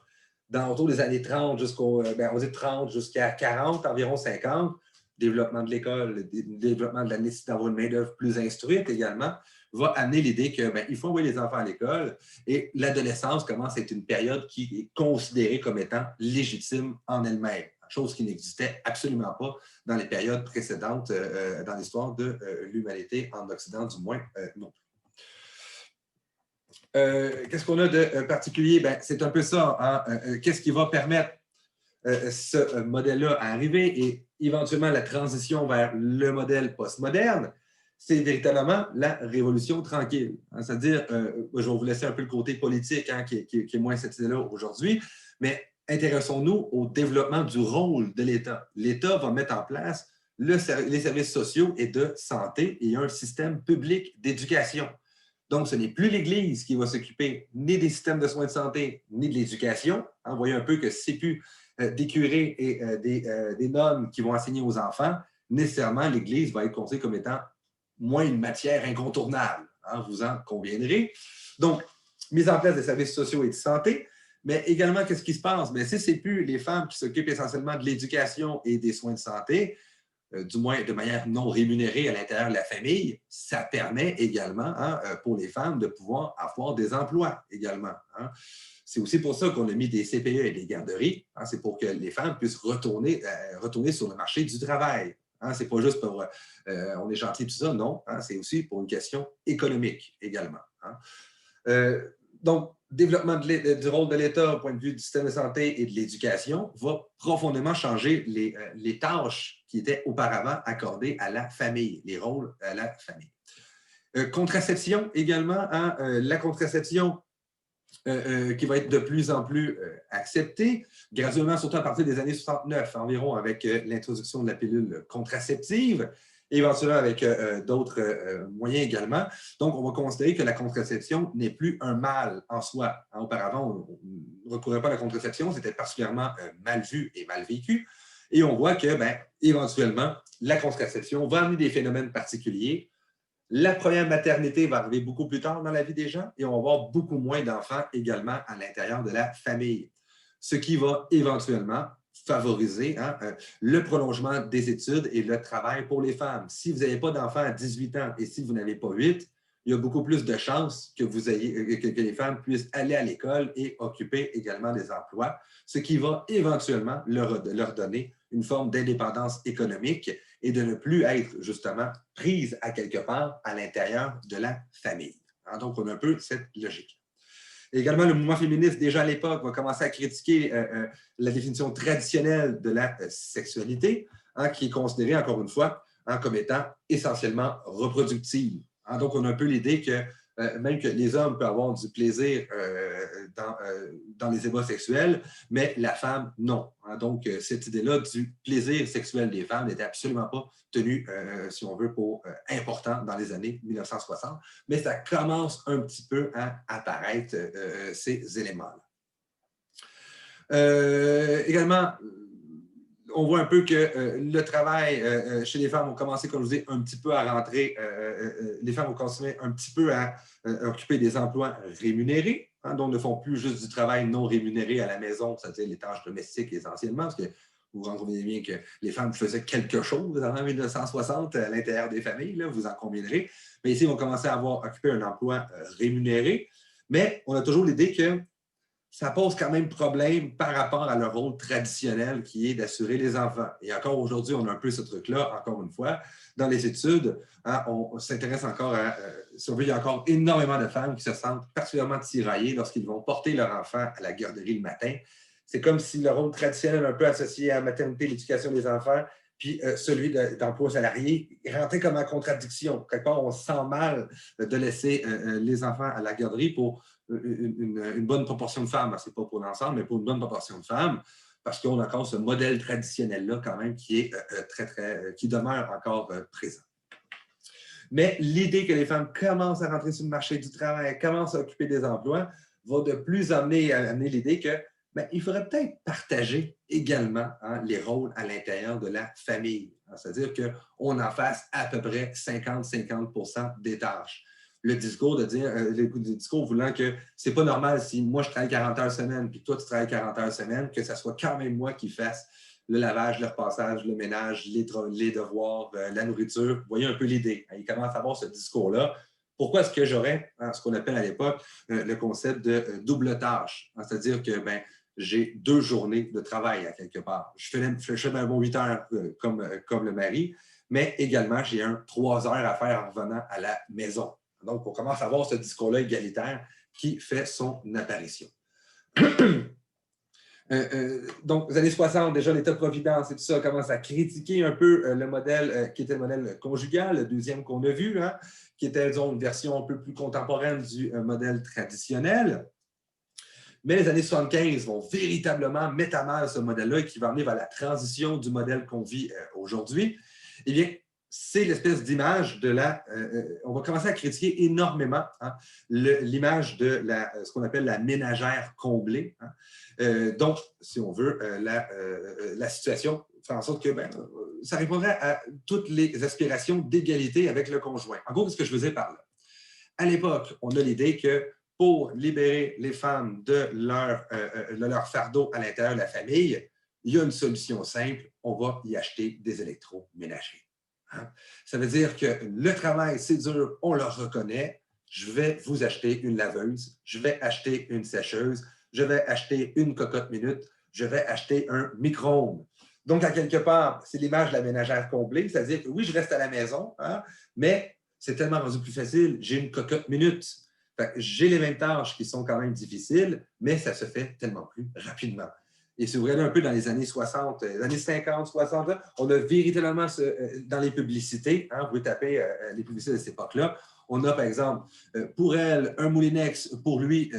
Autour des années 30 jusqu'à 40, environ 50, développement de l'école, le développement de la nécessité d'avoir une main-d'œuvre plus instruite également, va amener l'idée qu'il faut envoyer les enfants à l'école et l'adolescence commence à être une période qui est considérée comme étant légitime en elle-même, chose qui n'existait absolument pas dans les périodes précédentes dans l'histoire de l'humanité, en Occident du moins non plus. Qu'est-ce qu'on a de particulier? Ben, c'est un peu ça. Hein? Qu'est-ce qui va permettre ce modèle-là à arriver et éventuellement la transition vers le modèle postmoderne? C'est véritablement la révolution tranquille. Hein? C'est-à-dire, je vais vous laisser un peu le côté politique hein, qui est moins cette idée-là aujourd'hui, mais intéressons-nous au développement du rôle de l'État. L'État va mettre en place les services sociaux et de santé et un système public d'éducation. Donc, ce n'est plus l'Église qui va s'occuper ni des systèmes de soins de santé, ni de l'éducation. Hein, vous voyez un peu que c'est plus des curés et des nonnes qui vont enseigner aux enfants. Nécessairement, l'Église va être considérée comme étant moins une matière incontournable. Hein, vous en conviendrez. Donc, mise en place des services sociaux et de santé, mais également, qu'est-ce qui se passe? Bien, si ce n'est plus les femmes qui s'occupent essentiellement de l'éducation et des soins de santé, du moins de manière non rémunérée à l'intérieur de la famille, ça permet également hein, pour les femmes de pouvoir avoir des emplois également. Hein. C'est aussi pour ça qu'on a mis des CPE et des garderies. Hein, c'est pour que les femmes puissent retourner sur le marché du travail. Hein, c'est pas juste pour on est gentil tout ça, non. Hein, c'est aussi pour une question économique également. Hein. Donc, développement du rôle de l'État au point de vue du système de santé et de l'éducation va profondément changer les tâches qui étaient auparavant accordées à la famille, les rôles à la famille. Contraception également, hein, la contraception qui va être de plus en plus acceptée, graduellement, surtout à partir des années 69 environ, avec l'introduction de la pilule contraceptive. éventuellement avec d'autres moyens également. Donc, on va considérer que la contraception n'est plus un mal en soi. Hein, auparavant, on ne recourait pas à la contraception, c'était particulièrement mal vu et mal vécu. Et on voit que, ben, éventuellement, la contraception va amener des phénomènes particuliers. La première maternité va arriver beaucoup plus tard dans la vie des gens et on va avoir beaucoup moins d'enfants également à l'intérieur de la famille. Ce qui va éventuellement favoriser le prolongement des études et le travail pour les femmes. Si vous n'avez pas d'enfants à 18 ans et si vous n'avez pas 8, il y a beaucoup plus de chances que les femmes puissent aller à l'école et occuper également des emplois, ce qui va éventuellement leur donner une forme d'indépendance économique et de ne plus être justement prise à quelque part à l'intérieur de la famille. Hein, donc, on a un peu cette logique. Également, le mouvement féministe, déjà à l'époque, va commencer à critiquer la définition traditionnelle de la sexualité, hein, qui est considérée, encore une fois, hein, comme étant essentiellement reproductive. Hein, donc, on a un peu l'idée que même que les hommes peuvent avoir du plaisir dans les ébats sexuels, mais la femme, non. Hein, donc, cette idée-là du plaisir sexuel des femmes n'était absolument pas tenue, si on veut, pour important dans les années 1960, mais ça commence un petit peu à apparaître, ces éléments-là. Également, on voit un peu que le travail chez les femmes ont commencé, comme je vous dis, un petit peu à rentrer. Les femmes ont continué un petit peu à occuper des emplois rémunérés, hein, donc ne font plus juste du travail non rémunéré à la maison, c'est-à-dire les tâches domestiques essentiellement, parce que vous vous rendez bien que les femmes faisaient quelque chose avant 1960 à l'intérieur des familles, là, vous en conviendrez. Mais ici, ils vont commencer à avoir occupé un emploi rémunéré, mais on a toujours l'idée que ça pose quand même problème par rapport à leur rôle traditionnel qui est d'assurer les enfants. Et encore aujourd'hui, on a un peu ce truc-là, encore une fois. Dans les études, hein, on s'intéresse encore à... si on veut, il y a encore énormément de femmes qui se sentent particulièrement tiraillées lorsqu'ils vont porter leur enfant à la garderie le matin. C'est comme si le rôle traditionnel un peu associé à la maternité et l'éducation des enfants, puis celui d'emploi salarié, rentrait comme en contradiction. Quelque part, on se sent mal de laisser les enfants à la garderie pour une bonne proportion de femmes. Ce n'est pas pour l'ensemble, mais pour une bonne proportion de femmes, parce qu'on a encore ce modèle traditionnel-là quand même qui est qui demeure encore présent. Mais l'idée que les femmes commencent à rentrer sur le marché du travail, commencent à occuper des emplois, va de plus amener l'idée que ben, il faudrait peut-être partager également les rôles à l'intérieur de la famille. C'est-à-dire qu'on en fasse à peu près 50-50% des tâches. Le discours le discours voulant que c'est pas normal si moi je travaille 40 heures semaine puis toi tu travailles 40 heures semaine, que ce soit quand même moi qui fasse le lavage, le repassage, le ménage, les devoirs, la nourriture. Vous voyez un peu l'idée. Il commence à avoir ce discours-là. Pourquoi est-ce que j'aurais ce qu'on appelle à l'époque le concept de double tâche? C'est-à-dire que ben, j'ai 2 journées de travail à quelque part. Je fais un bon 8 heures comme le mari, mais également j'ai 3 heures à faire en revenant à la maison. Donc, on commence à avoir ce discours-là égalitaire qui fait son apparition. Donc, les années 60, déjà, l'État-providence et tout ça commence à critiquer un peu le modèle qui était le modèle conjugal, le deuxième qu'on a vu, hein, qui était, disons, une version un peu plus contemporaine du modèle traditionnel. Mais les années 75 vont véritablement mettre à mal ce modèle-là et qui va amener vers la transition du modèle qu'on vit aujourd'hui. Eh bien, c'est l'espèce d'image de la... on va commencer à critiquer énormément l'image de ce qu'on appelle la ménagère comblée. Hein. Donc, si on veut, la situation fait en sorte que ça répondrait à toutes les aspirations d'égalité avec le conjoint. En gros, qu'est-ce que je veux dire par là? À l'époque, on a l'idée que pour libérer les femmes de leur fardeau à l'intérieur de la famille, il y a une solution simple, on va y acheter des électroménagers. Hein? Ça veut dire que le travail, c'est dur, on le reconnaît. Je vais vous acheter une laveuse, je vais acheter une sécheuse, je vais acheter une cocotte minute, je vais acheter un micro-ondes. Donc, à quelque part, c'est l'image de la ménagère comblée, c'est-à-dire que oui, je reste à la maison, hein, mais c'est tellement rendu plus facile, j'ai une cocotte minute. J'ai les mêmes tâches qui sont quand même difficiles, mais ça se fait tellement plus rapidement. Et si vous regardez un peu dans les années 60, les années 50, 60, on a véritablement dans les publicités, hein, vous pouvez taper les publicités de cette époque-là, on a par exemple, pour elle, un Moulinex, pour lui,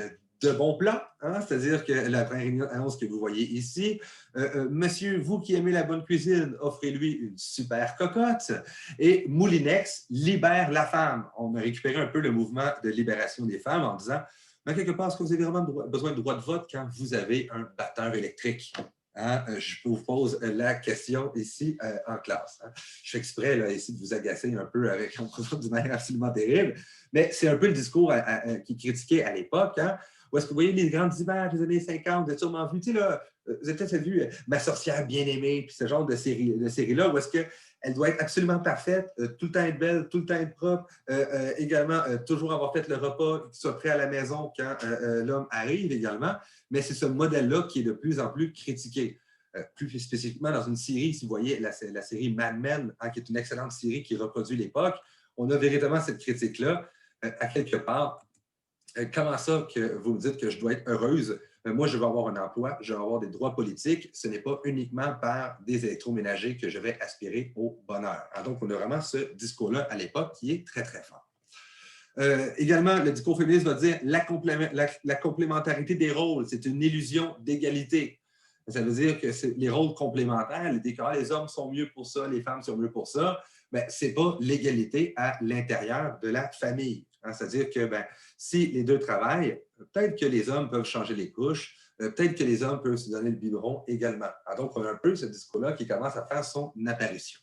de bons plats, hein? C'est-à-dire que la première annonce que vous voyez ici, monsieur, vous qui aimez la bonne cuisine, offrez-lui une super cocotte. Et Moulinex libère la femme. On a récupéré un peu le mouvement de libération des femmes en disant, mais quelque part, est-ce que vous avez vraiment besoin de droit de vote quand vous avez un batteur électrique? Hein? Je vous pose la question ici en classe. Hein? Je fais exprès là, ici de vous agacer un peu avec d'une manière absolument terrible, mais c'est un peu le discours qui critiquait à l'époque. Hein? Où est-ce que vous voyez les grandes images des années 50, vous avez sûrement vu, tu sais, là, vous avez peut-être vu Ma sorcière bien-aimée, puis ce genre de série-là, où est-ce qu'elle doit être absolument parfaite, tout le temps être belle, tout le temps être propre, également toujours avoir fait le repas, qu'il soit prêt à la maison quand l'homme arrive également. Mais c'est ce modèle-là qui est de plus en plus critiqué. Plus spécifiquement dans une série, si vous voyez la série Mad Men, hein, qui est une excellente série qui reproduit l'époque, on a véritablement cette critique-là. À quelque part, comment ça que vous me dites que je dois être heureuse? Moi, je vais avoir un emploi, je vais avoir des droits politiques. Ce n'est pas uniquement par des électroménagers que je vais aspirer au bonheur. Alors, donc, on a vraiment ce discours-là à l'époque qui est très, très fort. Également, le discours féministe va dire la complémentarité des rôles, c'est une illusion d'égalité. Ça veut dire que les rôles complémentaires, les hommes sont mieux pour ça, les femmes sont mieux pour ça, mais ce n'est pas l'égalité à l'intérieur de la famille. Hein? C'est-à-dire que si les deux travaillent, peut-être que les hommes peuvent changer les couches, peut-être que les hommes peuvent se donner le biberon également. Alors, donc, on a un peu ce discours-là qui commence à faire son apparition.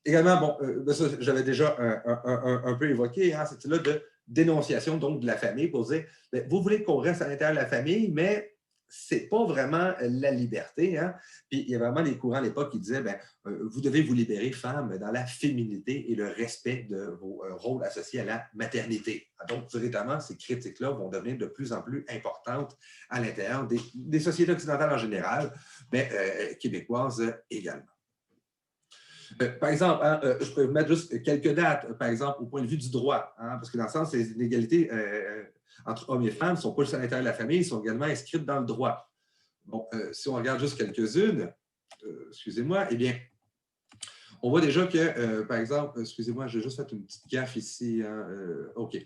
Également, bon, ça, j'avais déjà un peu évoqué, hein, c'est là de dénonciation donc de la famille pour dire, vous voulez qu'on reste à l'intérieur de la famille, mais ce n'est pas vraiment la liberté. Hein? Puis il y a vraiment des courants à l'époque qui disaient, vous devez vous libérer, femmes, dans la féminité et le respect de vos rôles associés à la maternité. Donc, véritablement, ces critiques-là vont devenir de plus en plus importantes à l'intérieur des sociétés occidentales en général, mais québécoises également. Par exemple, hein, je peux vous mettre juste quelques dates, par exemple, au point de vue du droit, hein, parce que dans le sens, les inégalités entre hommes et femmes ne sont pas juste à l'intérieur de la famille, ils sont également inscrites dans le droit. Bon, si on regarde juste quelques-unes, excusez-moi, eh bien, on voit déjà que, par exemple, excusez-moi, j'ai juste fait une petite gaffe ici. Hein, OK.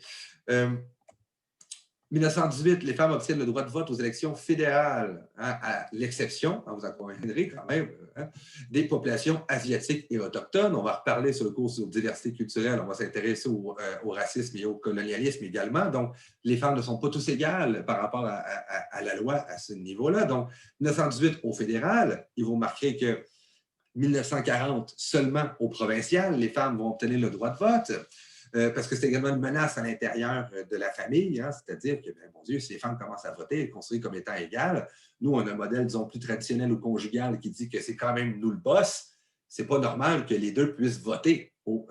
1918, les femmes obtiennent le droit de vote aux élections fédérales, hein, à l'exception, hein, vous en conviendrez quand même, hein, des populations asiatiques et autochtones. On va reparler sur le cours sur diversité culturelle, on va s'intéresser au racisme et au colonialisme également. Donc, les femmes ne sont pas tous égales par rapport à la loi à ce niveau-là. Donc, 1918 au fédéral, ils vont marquer que 1940, seulement au provincial, les femmes vont obtenir le droit de vote. Parce que c'est également une menace à l'intérieur de la famille, hein, c'est-à-dire que, mon Dieu, si les femmes commencent à voter, considérées comme étant égales, nous, on a un modèle, disons, plus traditionnel ou conjugal qui dit que c'est quand même nous le boss. C'est pas normal que les deux puissent voter au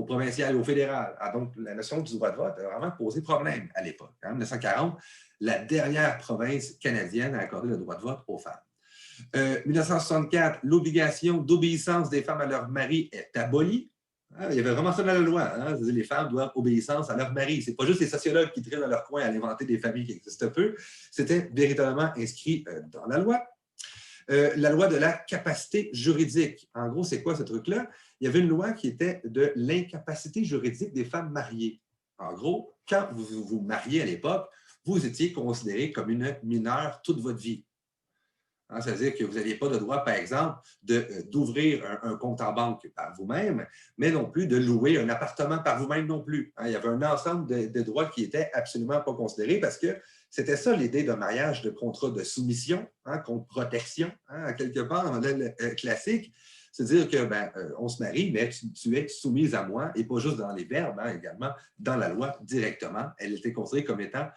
provincial et au fédéral. Ah, donc, la notion du droit de vote a vraiment posé problème à l'époque. En 1940, la dernière province canadienne a accordé le droit de vote aux femmes. 1964, l'obligation d'obéissance des femmes à leur mari est abolie. Il y avait vraiment ça dans la loi. Hein? Les femmes doivent obéissance à leur mari. Ce n'est pas juste les sociologues qui traînent dans leur coin à inventer des familles qui existent peu. C'était véritablement inscrit dans la loi. La loi de la capacité juridique. En gros, c'est quoi ce truc-là? Il y avait une loi qui était de l'incapacité juridique des femmes mariées. En gros, quand vous vous mariez à l'époque, vous étiez considéré comme une mineure toute votre vie. Hein, c'est-à-dire que vous n'aviez pas de droit, par exemple, d'ouvrir un compte en banque par vous-même, mais non plus de louer un appartement par vous-même non plus. Hein, il y avait un ensemble de droits qui n'étaient absolument pas considérés parce que c'était ça l'idée d'un mariage de contrat de soumission, hein, contre protection, hein, à quelque part, un modèle classique. C'est-à-dire qu'on se marie, mais tu es soumise à moi, et pas juste dans les verbes, hein, également dans la loi directement. Elle était considérée comme étant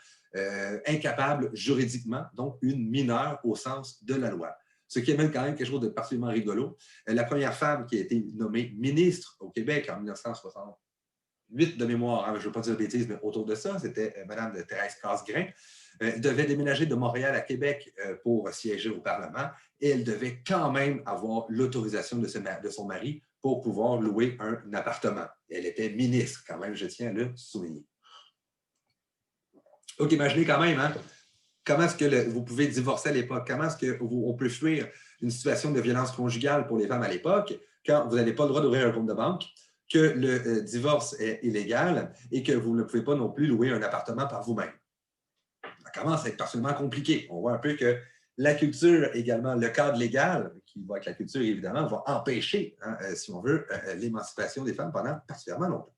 incapable juridiquement, donc une mineure au sens de la loi. Ce qui amène quand même quelque chose de particulièrement rigolo. La première femme qui a été nommée ministre au Québec en 1968 de mémoire, hein, je ne veux pas dire de bêtises, mais autour de ça, c'était Mme Thérèse Casgrain, devait déménager de Montréal à Québec pour siéger au Parlement et elle devait quand même avoir l'autorisation de son mari pour pouvoir louer un appartement. Elle était ministre, quand même, je tiens à le souligner. Donc, imaginez quand même, hein, comment est-ce que vous pouvez divorcer à l'époque? Comment est-ce qu'on peut fuir une situation de violence conjugale pour les femmes à l'époque quand vous n'avez pas le droit d'ouvrir un compte de banque, que le divorce est illégal et que vous ne pouvez pas non plus louer un appartement par vous-même. Ça commence à être particulièrement compliqué. On voit un peu que la culture, également le cadre légal, qui va avec la culture évidemment, va empêcher, hein, si on veut, l'émancipation des femmes pendant particulièrement longtemps.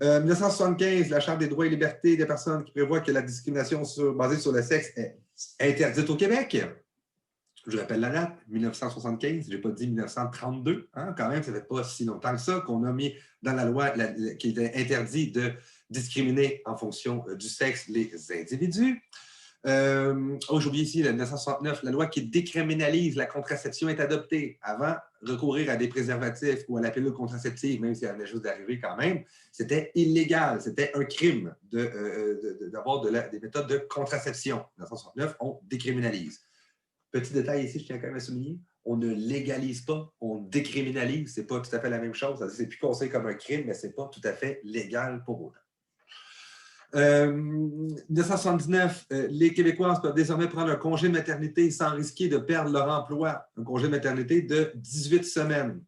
1975, la Charte des droits et libertés des personnes qui prévoit que la discrimination basée sur le sexe est interdite au Québec. Je rappelle la date, 1975, je n'ai pas dit 1932, hein, quand même, ça ne fait pas si longtemps que ça qu'on a mis dans la loi qu'il était interdit de discriminer en fonction du sexe les individus. Aujourd'hui, ici, le 1969, la loi qui décriminalise la contraception est adoptée. Avant, recourir à des préservatifs ou à la pilule contraceptive, même si elle venait juste d'arriver quand même, c'était illégal, c'était un crime d'avoir des méthodes de contraception. En 1969, on décriminalise. Petit détail ici, je tiens quand même à souligner, on ne légalise pas, on décriminalise. Ce n'est pas tout à fait la même chose. C'est plus considéré comme un crime, mais ce n'est pas tout à fait légal pour autant. 1979, les Québécoises peuvent désormais prendre un congé de maternité sans risquer de perdre leur emploi. Un congé de maternité de 18 semaines.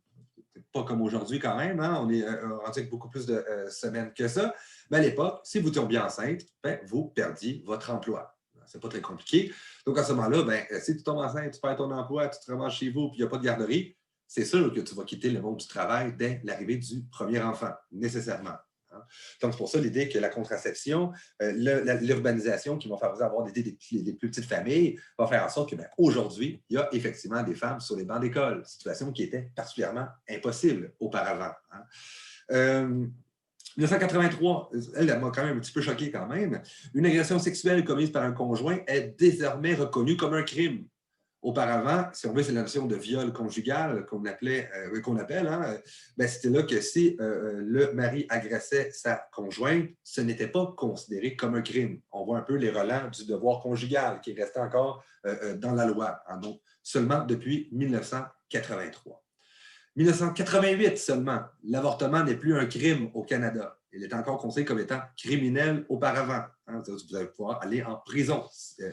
Pas comme aujourd'hui quand même, hein? On est rendu avec beaucoup plus de semaines que ça. Mais à l'époque, si vous tombiez enceinte, ben, vous perdiez votre emploi. C'est pas très compliqué. Donc, à ce moment-là, ben, si tu tombes enceinte, tu perds ton emploi, tu te ramasses chez vous, puis il n'y a pas de garderie, c'est sûr que tu vas quitter le monde du travail dès l'arrivée du premier enfant, nécessairement. Donc, c'est pour ça l'idée que la contraception, l'urbanisation qui va favoriser avoir des plus petites familles, va faire en sorte qu'aujourd'hui, il y a effectivement des femmes sur les bancs d'école, situation qui était particulièrement impossible auparavant. 1983, elle m'a quand même un petit peu choqué quand même. Une agression sexuelle commise par un conjoint est désormais reconnue comme un crime. Auparavant, si on veut, c'est la notion de viol conjugal qu'on appelle, hein, ben, c'était là que si le mari agressait sa conjointe, ce n'était pas considéré comme un crime. On voit un peu les relents du devoir conjugal qui est resté encore dans la loi, hein, donc seulement depuis 1983. 1988 seulement, l'avortement n'est plus un crime au Canada. Il est encore considéré comme étant criminel auparavant. Hein, vous allez pouvoir aller en prison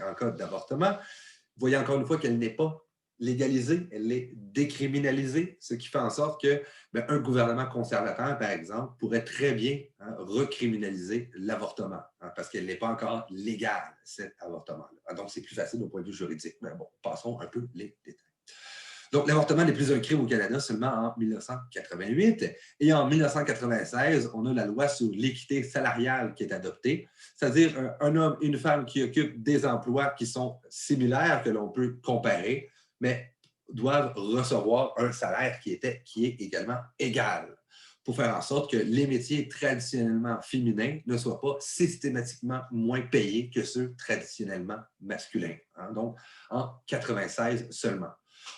en cas d'avortement. Vous voyez encore une fois qu'elle n'est pas légalisée, elle est décriminalisée, ce qui fait en sorte qu'un gouvernement conservateur, par exemple, pourrait très bien recriminaliser l'avortement, hein, parce qu'elle n'est pas encore légale, cet avortement-là. Donc, c'est plus facile au point de vue juridique. Mais bon, passons un peu les détails. Donc, l'avortement n'est plus un crime au Canada seulement en 1988. Et en 1996, on a la loi sur l'équité salariale qui est adoptée, c'est-à-dire un homme et une femme qui occupent des emplois qui sont similaires, que l'on peut comparer, mais doivent recevoir un salaire qui est également égal, pour faire en sorte que les métiers traditionnellement féminins ne soient pas systématiquement moins payés que ceux traditionnellement masculins. Hein? Donc, en 96 seulement.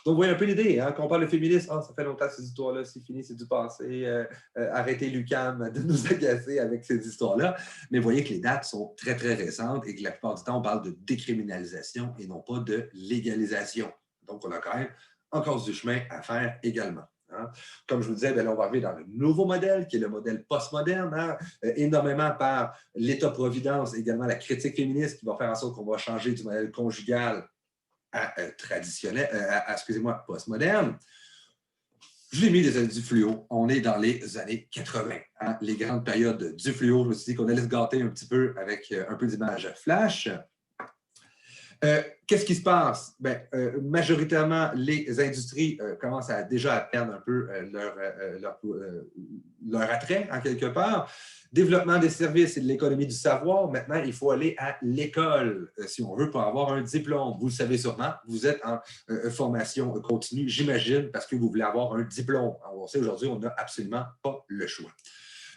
Donc, vous voyez un peu l'idée, hein, quand on parle de féminisme, ça fait longtemps ces histoires-là, c'est fini, c'est du passé, arrêtez l'UQAM de nous agacer avec ces histoires-là. Mais vous voyez que les dates sont très, très récentes et que la plupart du temps, on parle de décriminalisation et non pas de légalisation. Donc, on a quand même encore du chemin à faire également. Hein. Comme je vous disais, là, on va arriver dans le nouveau modèle, qui est le modèle postmoderne, hein, énormément par l'État-providence, également la critique féministe qui va faire en sorte qu'on va changer du modèle conjugal traditionnel, excusez-moi, postmoderne. Je l'ai mis des années du fluo. On est dans les années 80. Hein, les grandes périodes du fluo. Je me suis dit qu'on allait se gâter un petit peu avec un peu d'images flash. Qu'est-ce qui se passe? Majoritairement, les industries commencent déjà à perdre un peu leur attrait, en quelque part. Développement des services et de l'économie du savoir. Maintenant, il faut aller à l'école, si on veut, pour avoir un diplôme. Vous le savez sûrement, vous êtes en formation continue, j'imagine, parce que vous voulez avoir un diplôme. On sait aujourd'hui, on n'a absolument pas le choix.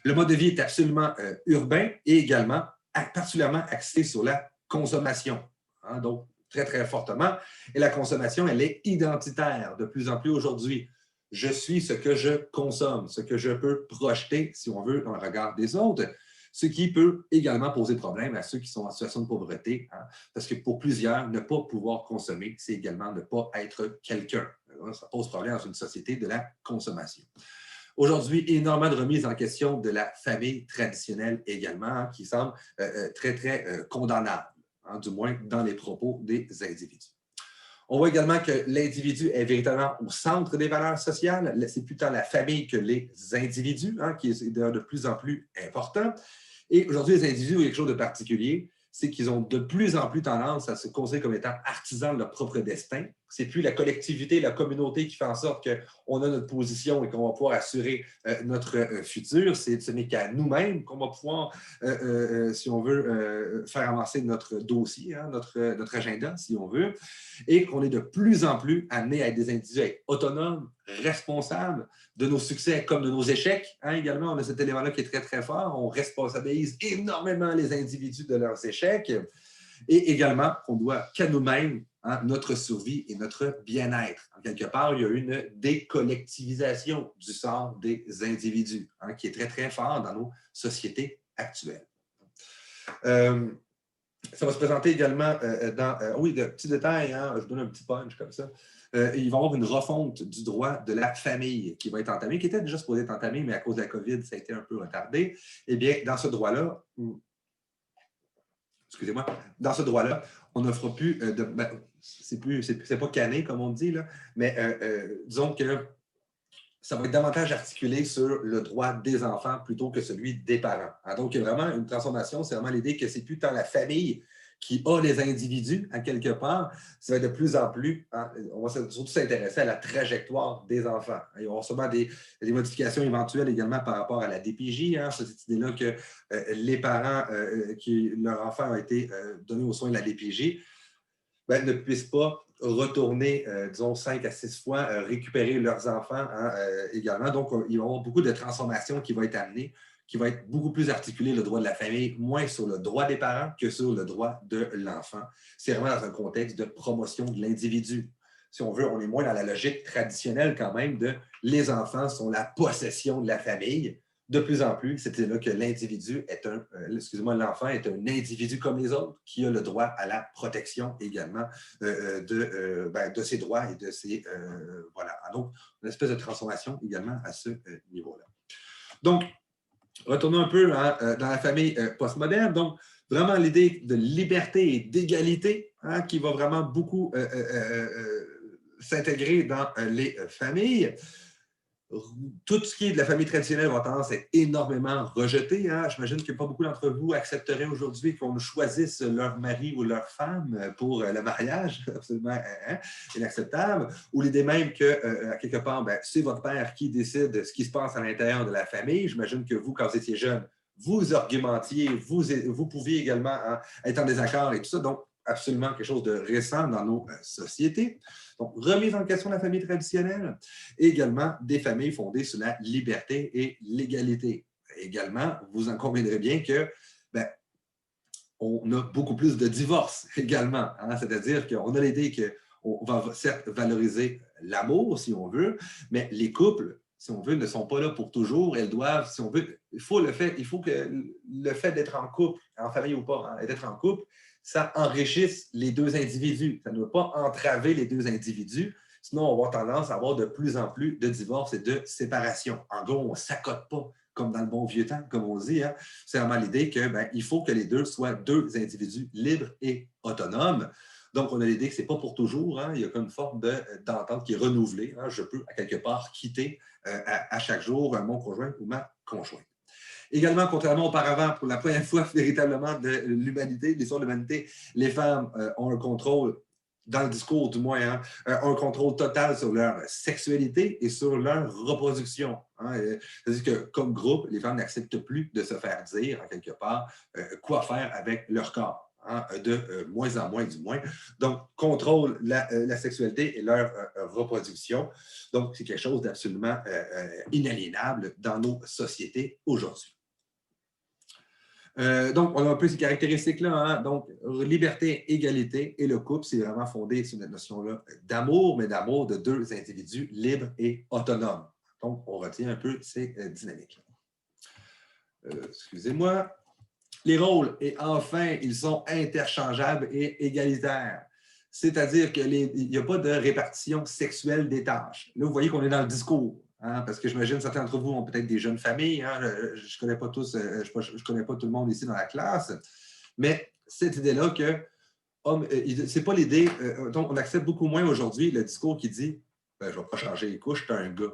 Le mode de vie est absolument urbain et également particulièrement axé sur la consommation. Hein, donc, très, très fortement. Et la consommation, elle est identitaire de plus en plus aujourd'hui. Je suis ce que je consomme, ce que je peux projeter, si on veut, dans le regard des autres, ce qui peut également poser problème à ceux qui sont en situation de pauvreté, hein, parce que pour plusieurs, ne pas pouvoir consommer, c'est également ne pas être quelqu'un. Ça pose problème dans une société de la consommation. Aujourd'hui, énormément de remises en question de la famille traditionnelle également, hein, qui semble très, très condamnable. Hein, du moins dans les propos des individus. On voit également que l'individu est véritablement au centre des valeurs sociales. C'est plus tant la famille que les individus, hein, qui est de plus en plus important. Et aujourd'hui, les individus ont quelque chose de particulier, c'est qu'ils ont de plus en plus tendance à se considérer comme étant artisans de leur propre destin. C'est plus la collectivité, la communauté qui fait en sorte qu'on a notre position et qu'on va pouvoir assurer notre futur. Ce n'est qu'à nous-mêmes qu'on va pouvoir, si on veut, faire avancer notre dossier, hein, notre agenda, si on veut, et qu'on est de plus en plus amené à être des individus autonomes, responsables de nos succès comme de nos échecs. Hein, également, on a cet élément-là qui est très, très fort. On responsabilise énormément les individus de leurs échecs. Et également, on doit qu'à nous-mêmes, hein, notre survie et notre bien-être. En quelque part, il y a une décollectivisation du sort des individus, hein, qui est très, très fort dans nos sociétés actuelles. Ça va se présenter également oui, de petits détails, hein, je vous donne un petit punch comme ça. Il va y avoir une refonte du droit de la famille qui va être entamée, qui était déjà supposée être entamée, mais à cause de la COVID, ça a été un peu retardé. Eh bien, dans ce droit-là, excusez-moi, dans ce droit-là, on ne fera plus de. Ben, c'est pas cané, comme on dit, là, mais disons que ça va être davantage articulé sur le droit des enfants plutôt que celui des parents. Hein, donc, il y a vraiment une transformation, c'est vraiment l'idée que c'est plus tant la famille qui a les individus, à quelque part, ça va être de plus en plus, hein, on va surtout s'intéresser à la trajectoire des enfants. Il y aura sûrement des modifications éventuelles également par rapport à la DPJ, hein, cette idée-là que les parents leur enfant a été donné aux soins de la DPJ, ben, ne puissent pas retourner, disons, 5 à 6 fois, récupérer leurs enfants, hein, également. Donc, il va y avoir beaucoup de transformations qui vont être amenées, qui va être beaucoup plus articulé le droit de la famille, moins sur le droit des parents que sur le droit de l'enfant. C'est vraiment dans un contexte de promotion de l'individu. Si on veut, on est moins dans la logique traditionnelle quand même de les enfants sont la possession de la famille. De plus en plus, c'était là que l'individu est l'enfant est un individu comme les autres qui a le droit à la protection également de ses droits et de ses... voilà. Donc, une espèce de transformation également à ce niveau-là. Donc, retournons un peu dans la famille postmoderne. Donc, vraiment l'idée de liberté et d'égalité, hein, qui va vraiment beaucoup s'intégrer dans les familles. Tout ce qui est de la famille traditionnelle va tendance à être énormément rejeté. Hein. J'imagine que pas beaucoup d'entre vous accepteraient aujourd'hui qu'on choisisse leur mari ou leur femme pour le mariage, absolument inacceptable. Ou l'idée même que, à quelque part, ben, c'est votre père qui décide de ce qui se passe à l'intérieur de la famille. J'imagine que vous, quand vous étiez jeune, vous argumentiez, vous pouviez également être en désaccord et tout ça. Donc, absolument quelque chose de récent dans nos sociétés. Donc, remise en question de la famille traditionnelle et également des familles fondées sur la liberté et l'égalité. Également, vous en conviendrez bien que on a beaucoup plus de divorces également. Hein? C'est-à-dire qu'on a l'idée qu'on va certes valoriser l'amour, si on veut, mais les couples, si on veut, ne sont pas là pour toujours. Elles doivent, si on veut, il faut que le fait d'être en couple, en famille ou pas, hein, d'être en couple, ça enrichisse les deux individus. Ça ne doit pas entraver les deux individus. Sinon, on va avoir tendance à avoir de plus en plus de divorces et de séparations. En gros, on ne s'accote pas comme dans le bon vieux temps, comme on dit. Hein. C'est vraiment l'idée qu'il faut que les deux soient deux individus libres et autonomes. Donc, on a l'idée que ce n'est pas pour toujours. Hein. Il y a comme une forme d'entente qui est renouvelée. Hein. Je peux, à quelque part, quitter à chaque jour mon conjoint ou ma conjointe. Également, contrairement auparavant, pour la première fois véritablement de l'humanité, de l'histoire de l'humanité, les femmes ont un contrôle, dans le discours du moins, hein, un contrôle total sur leur sexualité et sur leur reproduction. Hein. C'est-à-dire que, comme groupe, les femmes n'acceptent plus de se faire dire, en quelque part, quoi faire avec leur corps. Hein, de moins en moins, du moins. Donc, contrôle la sexualité et leur reproduction. Donc, c'est quelque chose d'absolument inaliénable dans nos sociétés aujourd'hui. Donc, on a un peu ces caractéristiques-là. Hein? Donc, liberté, égalité et le couple, c'est vraiment fondé sur cette notion-là d'amour, mais d'amour de deux individus libres et autonomes. Donc, on retient un peu ces dynamiques. Excusez-moi. Les rôles, et enfin, ils sont interchangeables et égalitaires. C'est-à-dire qu'il n'y a pas de répartition sexuelle des tâches. Là, vous voyez qu'on est dans le discours. Hein, parce que j'imagine certains d'entre vous ont peut-être des jeunes familles. Hein, je ne connais pas tout le monde ici dans la classe. Mais cette idée-là que c'est pas l'idée, donc on accepte beaucoup moins aujourd'hui le discours qui dit ben, je ne vais pas changer les couches, je suis un gars.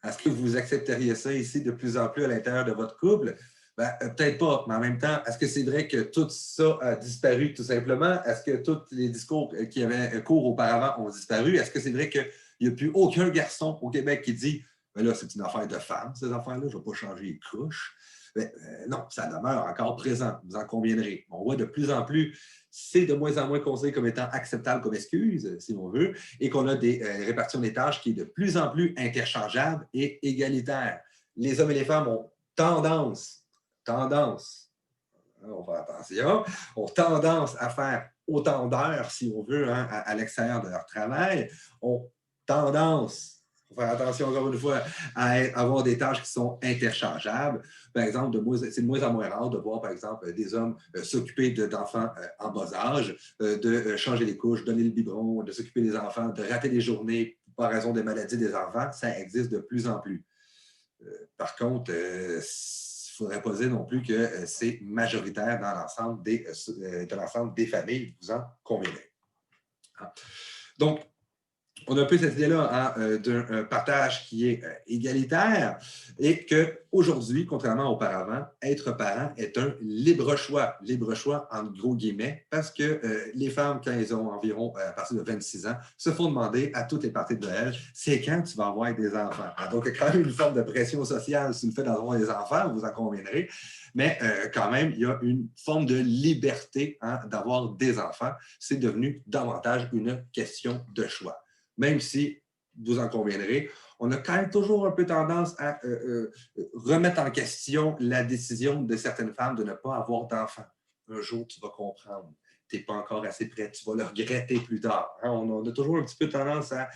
Est-ce que vous accepteriez ça ici de plus en plus à l'intérieur de votre couple? Ben, peut-être pas, mais en même temps, est-ce que c'est vrai que tout ça a disparu tout simplement? Est-ce que tous les discours qui avaient cours auparavant ont disparu? Est-ce que c'est vrai qu'il n'y a plus aucun garçon au Québec qui dit ben là, c'est une affaire de femme, ces affaires-là, je ne vais pas changer les couches? Ben, non, ça demeure encore présent, vous en conviendrez. On voit de plus en plus, c'est de moins en moins considéré comme étant acceptable comme excuse, si on veut, et qu'on a des répartitions des tâches qui est de plus en plus interchangeable et égalitaire. Les hommes et les femmes ont tendance, on fait attention, ont tendance à faire autant d'heures, si on veut, hein, à l'extérieur de leur travail, ont tendance, il faut faire attention encore une fois, à avoir des tâches qui sont interchangeables. Par exemple, c'est de moins en moins rare de voir, par exemple, des hommes s'occuper d'enfants en bas âge, de changer les couches, donner le biberon, de s'occuper des enfants, de rater des journées par raison des maladies des enfants. Ça existe de plus en plus. Par contre, il ne faudrait pas dire non plus que c'est majoritaire dans l'ensemble des familles, vous en conviendrez. Donc, on a un peu cette idée-là hein, d'un partage qui est égalitaire et qu'aujourd'hui, contrairement à auparavant, être parent est un libre choix entre gros guillemets, parce que les femmes, quand elles ont environ à partir de 26 ans, se font demander à toutes les parties de Noël, c'est quand tu vas avoir des enfants. Donc, il y a quand même une forme de pression sociale sur le fait d'avoir des enfants, vous en conviendrez, mais quand même, il y a une forme de liberté hein, d'avoir des enfants. C'est devenu davantage une question de choix. Même si, vous en conviendrez, on a quand même toujours un peu tendance à remettre en question la décision de certaines femmes de ne pas avoir d'enfants. Un jour, tu vas comprendre. Tu n'es pas encore assez prêt. Tu vas le regretter plus tard. Hein? On a toujours un petit peu tendance à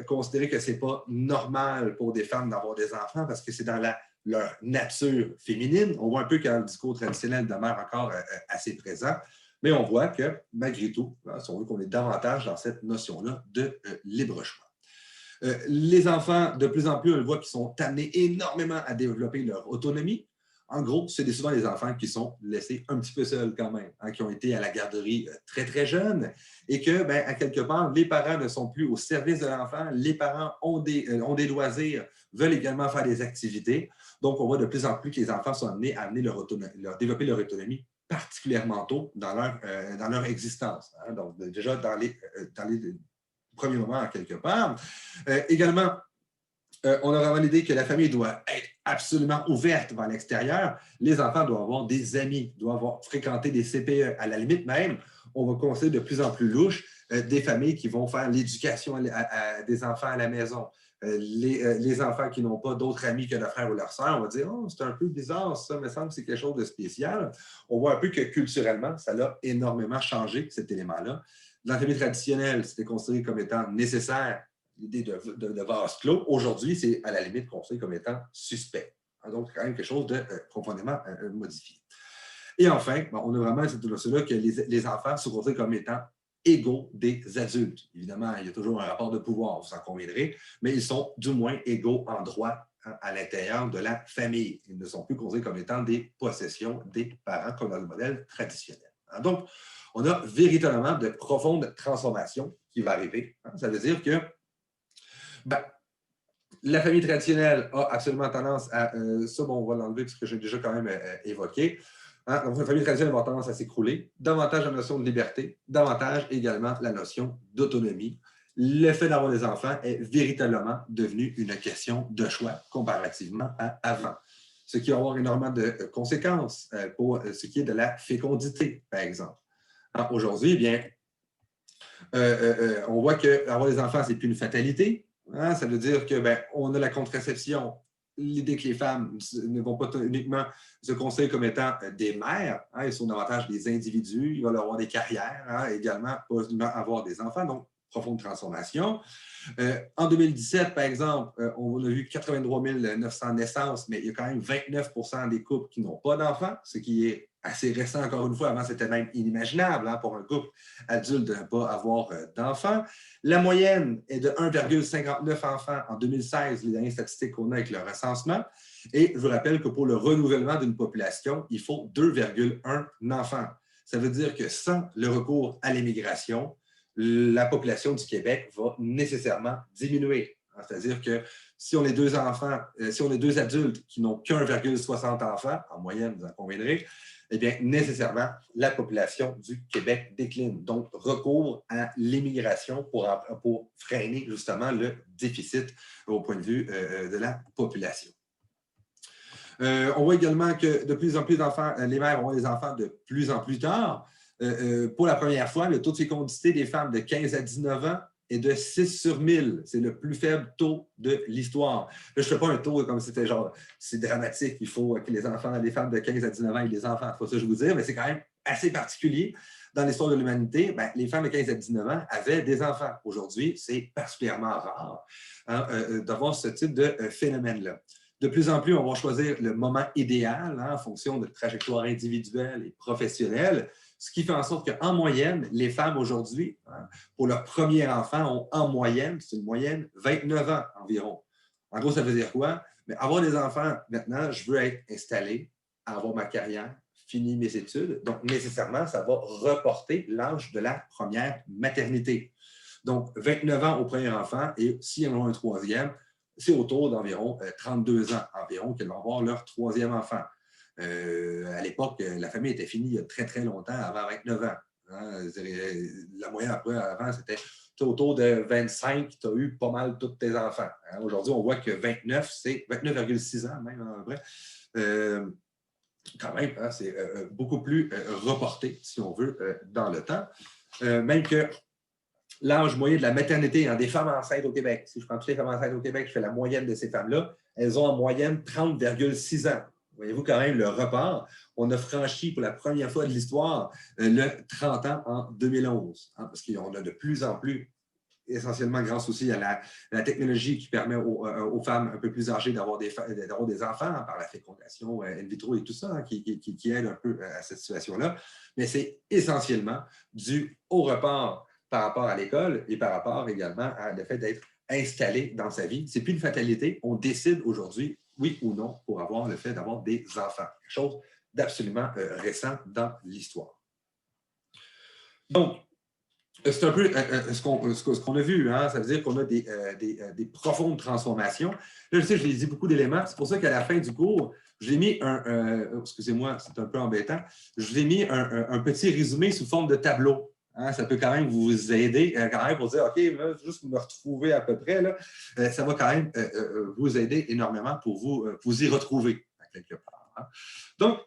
considérer que ce n'est pas normal pour des femmes d'avoir des enfants parce que c'est dans leur nature féminine. On voit un peu que le discours traditionnel demeure encore assez présent. Mais on voit que, malgré tout, si on veut qu'on est davantage dans cette notion-là de libre choix. Les enfants, de plus en plus, on le voit qu'ils sont amenés énormément à développer leur autonomie. En gros, c'est souvent les enfants qui sont laissés un petit peu seuls quand même, hein, qui ont été à la garderie très, très jeunes et que, à quelque part, les parents ne sont plus au service de l'enfant. Les parents ont des loisirs, veulent également faire des activités. Donc, on voit de plus en plus que les enfants sont amenés à développer leur autonomie particulièrement tôt dans leur existence. Hein? Donc, déjà dans les premiers moments, en quelque part. Également, on a vraiment l'idée que la famille doit être absolument ouverte vers l'extérieur. Les enfants doivent avoir des amis, doivent fréquenter des CPE. À la limite même, on va considérer de plus en plus louche des familles qui vont faire l'éducation des enfants à la maison. Les enfants qui n'ont pas d'autres amis que leur frère ou leur sœur, on va dire « Oh, c'est un peu bizarre, ça me semble que c'est quelque chose de spécial ». On voit un peu que culturellement, ça a énormément changé, cet élément-là. Dans la famille traditionnelle, c'était considéré comme étant nécessaire, l'idée de vase clos. Aujourd'hui, c'est à la limite considéré comme étant suspect. Donc, c'est quand même quelque chose de profondément modifié. Et enfin, on a vraiment cette notion-là que les enfants sont considérés comme étant égaux des adultes. Évidemment, il y a toujours un rapport de pouvoir, vous en conviendrez, mais ils sont du moins égaux en droit à l'intérieur de la famille. Ils ne sont plus considérés comme étant des possessions des parents, comme dans le modèle traditionnel. Donc, on a véritablement de profondes transformations qui vont arriver. Ça veut dire que la famille traditionnelle a absolument tendance à... ça, on va l'enlever parce que j'ai déjà quand même évoqué. Donc, la famille traditionnelle va avoir tendance à s'écrouler. Davantage la notion de liberté, davantage également la notion d'autonomie. Le fait d'avoir des enfants est véritablement devenu une question de choix comparativement à avant. Ce qui va avoir énormément de conséquences pour ce qui est de la fécondité, par exemple. Aujourd'hui, eh bien, on voit qu'avoir des enfants, ce n'est plus une fatalité. Hein? Ça veut dire qu'on a la contraception. L'idée que les femmes ne vont pas uniquement se considérer comme étant des mères, hein? Elles sont davantage des individus, ils vont avoir des carrières, hein? Également, pas seulement avoir des enfants, donc profonde transformation. En 2017, par exemple, on a vu 83 900 naissances, mais il y a quand même 29 % des couples qui n'ont pas d'enfants, ce qui est assez récent, encore une fois. Avant, c'était même inimaginable hein, pour un couple adulte de ne pas avoir d'enfants. La moyenne est de 1,59 enfants en 2016, les dernières statistiques qu'on a avec le recensement. Et je vous rappelle que pour le renouvellement d'une population, il faut 2,1 enfants. Ça veut dire que sans le recours à l'immigration, la population du Québec va nécessairement diminuer. C'est-à-dire que si on est deux enfants, si on est deux adultes qui n'ont qu'1,60 enfants, en moyenne, vous en conviendrez, eh bien, nécessairement, la population du Québec décline. Donc, recours à l'immigration pour freiner justement le déficit au point de vue de la population. On voit également que de plus en plus d'enfants, les mères ont des enfants de plus en plus tard. Pour la première fois, le taux de fécondité des femmes de 15 à 19 ans est de 6 sur 1000. C'est le plus faible taux de l'histoire. Là, je ne fais pas un taux comme c'était genre, c'est dramatique, il faut que les enfants, les femmes de 15 à 19 ans aient des enfants. C'est pas ça que je vous dire, mais c'est quand même assez particulier. Dans l'histoire de l'humanité, ben, les femmes de 15 à 19 ans avaient des enfants. Aujourd'hui, c'est particulièrement rare d'avoir ce type de phénomène-là. De plus en plus, on va choisir le moment idéal en fonction de trajectoires individuelles et professionnelles, ce qui fait en sorte qu'en moyenne, les femmes aujourd'hui, pour leur premier enfant, ont en moyenne, c'est une moyenne, 29 ans environ. En gros, ça veut dire quoi? Mais avoir des enfants, maintenant, je veux être installé, avoir ma carrière, fini mes études. Donc, nécessairement, ça va reporter l'âge de la première maternité. Donc, 29 ans au premier enfant et s'ils en ont un troisième, c'est autour d'environ 32 ans environ qu'ils vont avoir leur troisième enfant. À l'époque, la famille était finie il y a très, très longtemps, avant 29 ans. Hein? La moyenne après, avant, c'était autour de 25, tu as eu pas mal tous tes enfants. Hein? Aujourd'hui, on voit que 29, c'est 29,6 ans même, en vrai. Quand même, hein, c'est beaucoup plus reporté, si on veut, dans le temps. Même que l'âge moyen de la maternité des femmes enceintes au Québec, si je prends toutes les femmes enceintes au Québec, je fais la moyenne de ces femmes-là, elles ont en moyenne 30,6 ans. Voyez-vous quand même le report. On a franchi pour la première fois de l'histoire le 30 ans en 2011, hein, parce qu'on a de plus en plus, essentiellement grâce aussi à la technologie qui permet aux femmes un peu plus âgées d'avoir des enfants hein, par la fécondation in vitro et tout ça, hein, qui aide un peu à cette situation-là. Mais c'est essentiellement dû au report par rapport à l'école et par rapport également à le fait d'être installé dans sa vie. Ce n'est plus une fatalité. On décide aujourd'hui, oui ou non, pour avoir le fait d'avoir des enfants. Quelque chose d'absolument récent dans l'histoire. Donc, c'est un peu ce qu'on a vu. Hein? Ça veut dire qu'on a des profondes transformations. Là, je sais, je l'ai dit beaucoup d'éléments. C'est pour ça qu'à la fin du cours, je l'ai mis excusez-moi, c'est un peu embêtant. Je l'ai mis un petit résumé sous forme de tableau. Hein? Ça peut quand même vous aider quand même pour dire, OK, là, juste me retrouver à peu près. Là, ça va quand même vous aider énormément pour vous y retrouver quelque part. Hein? Donc,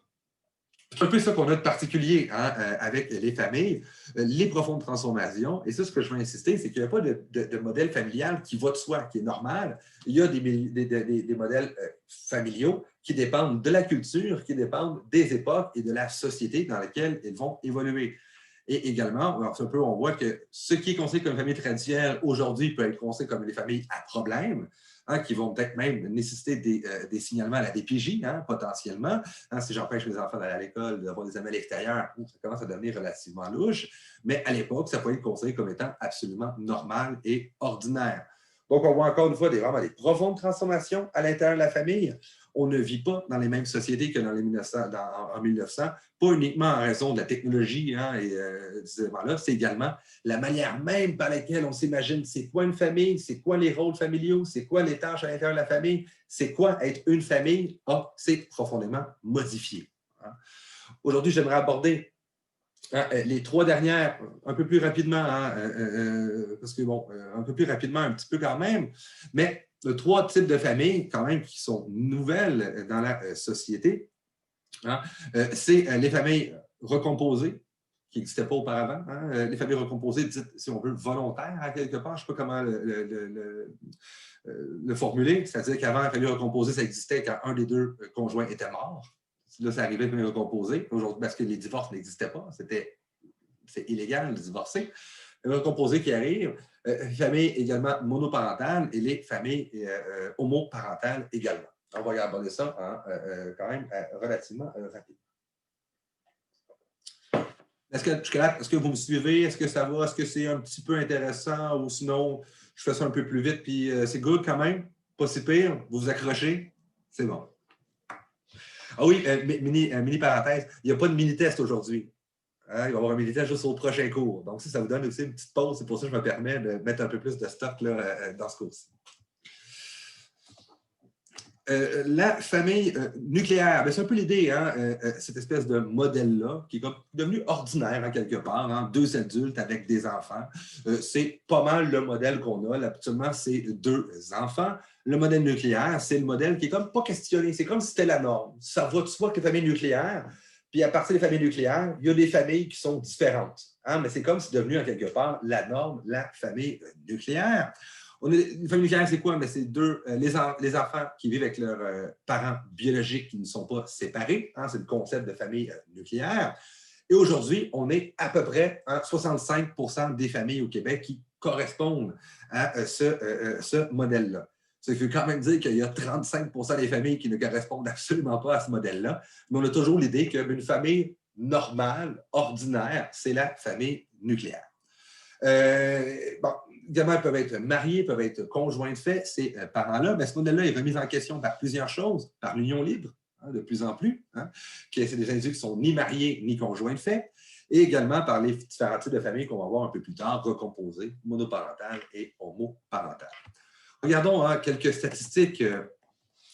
c'est un peu ça qu'on a de particulier hein, avec les familles, les profondes transformations. Et ça, ce que je veux insister, c'est qu'il n'y a pas de modèle familial qui va de soi, qui est normal. Il y a des modèles familiaux qui dépendent de la culture, qui dépendent des époques et de la société dans laquelle ils vont évoluer. Et également, alors, un peu, on voit que ce qui est considéré comme une famille traditionnelle aujourd'hui peut être considéré comme les familles à problème. Hein, qui vont peut-être même nécessiter des signalements à la DPJ, hein, potentiellement. Hein, si j'empêche les enfants d'aller à l'école, d'avoir des amis à l'extérieur, ça commence à devenir relativement louche. Mais à l'époque, ça pouvait être considéré comme étant absolument normal et ordinaire. Donc, on voit encore une fois vraiment des profondes transformations à l'intérieur de la famille. On ne vit pas dans les mêmes sociétés que dans les 1900, en 1900, pas uniquement en raison de la technologie hein, et ces éléments-là, c'est également la manière même par laquelle on s'imagine c'est quoi une famille, c'est quoi les rôles familiaux, c'est quoi les tâches à l'intérieur de la famille, c'est quoi être une famille, c'est profondément modifié. Hein. Aujourd'hui, j'aimerais aborder les trois dernières, un peu plus rapidement, hein, parce que bon, un peu plus rapidement, un petit peu quand même, mais trois types de familles quand même qui sont nouvelles dans la société. Hein. C'est les familles recomposées, qui n'existaient pas auparavant. Hein. Les familles recomposées, dites, si on veut, volontaires à quelque part. Je ne sais pas comment le formuler. C'est-à-dire qu'avant, la famille recomposée, ça existait quand un des deux conjoints était mort. Là, ça arrivait, la famille recomposée. Aujourd'hui, parce que les divorces n'existaient pas. C'est illégal de divorcer. Les recomposées qui arrivent. Les familles également monoparentales et les familles homoparentales également. On va aborder ça hein, quand même relativement rapidement. Est-ce que vous me suivez? Est-ce que ça va? Est-ce que c'est un petit peu intéressant ou sinon je fais ça un peu plus vite puis c'est good quand même? Pas si pire? Vous vous accrochez? C'est bon. Ah oui, mini parenthèse, il n'y a pas de mini-test aujourd'hui. Hein, il va y avoir un militaire juste au prochain cours. Donc, ça vous donne aussi une petite pause. C'est pour ça que je me permets de mettre un peu plus de stock là, dans ce cours-ci. La famille nucléaire, c'est un peu l'idée, hein, cette espèce de modèle-là, qui est comme devenu ordinaire en quelque part, hein, 2 adultes avec des enfants. C'est pas mal le modèle qu'on a. Là, habituellement, c'est 2 enfants. Le modèle nucléaire, c'est le modèle qui est comme pas questionné. C'est comme si c'était la norme. Ça va de soi que les familles nucléaires, puis à partir des familles nucléaires, il y a des familles qui sont différentes. Hein, mais c'est comme si c'est devenu en quelque part la norme, la famille nucléaire. Une famille nucléaire, c'est quoi? C'est les enfants qui vivent avec leurs parents biologiques qui ne sont pas séparés. Hein, c'est le concept de famille nucléaire. Et aujourd'hui, on est à peu près à 65% des familles au Québec qui correspondent à ce modèle-là. Ça veut quand même dire qu'il y a 35% des familles qui ne correspondent absolument pas à ce modèle-là. Mais on a toujours l'idée qu'une famille normale, ordinaire, c'est la famille nucléaire. Bon, également, ils peuvent être mariés, peuvent être conjoints de fait, ces parents-là. Mais ce modèle-là est remis en question par plusieurs choses, par l'union libre, hein, de plus en plus, hein, que c'est des individus qui ne sont ni mariés ni conjoints de fait, et également par les différents types de familles qu'on va voir un peu plus tard, recomposées, monoparentales et homoparentales. Regardons hein, quelques statistiques.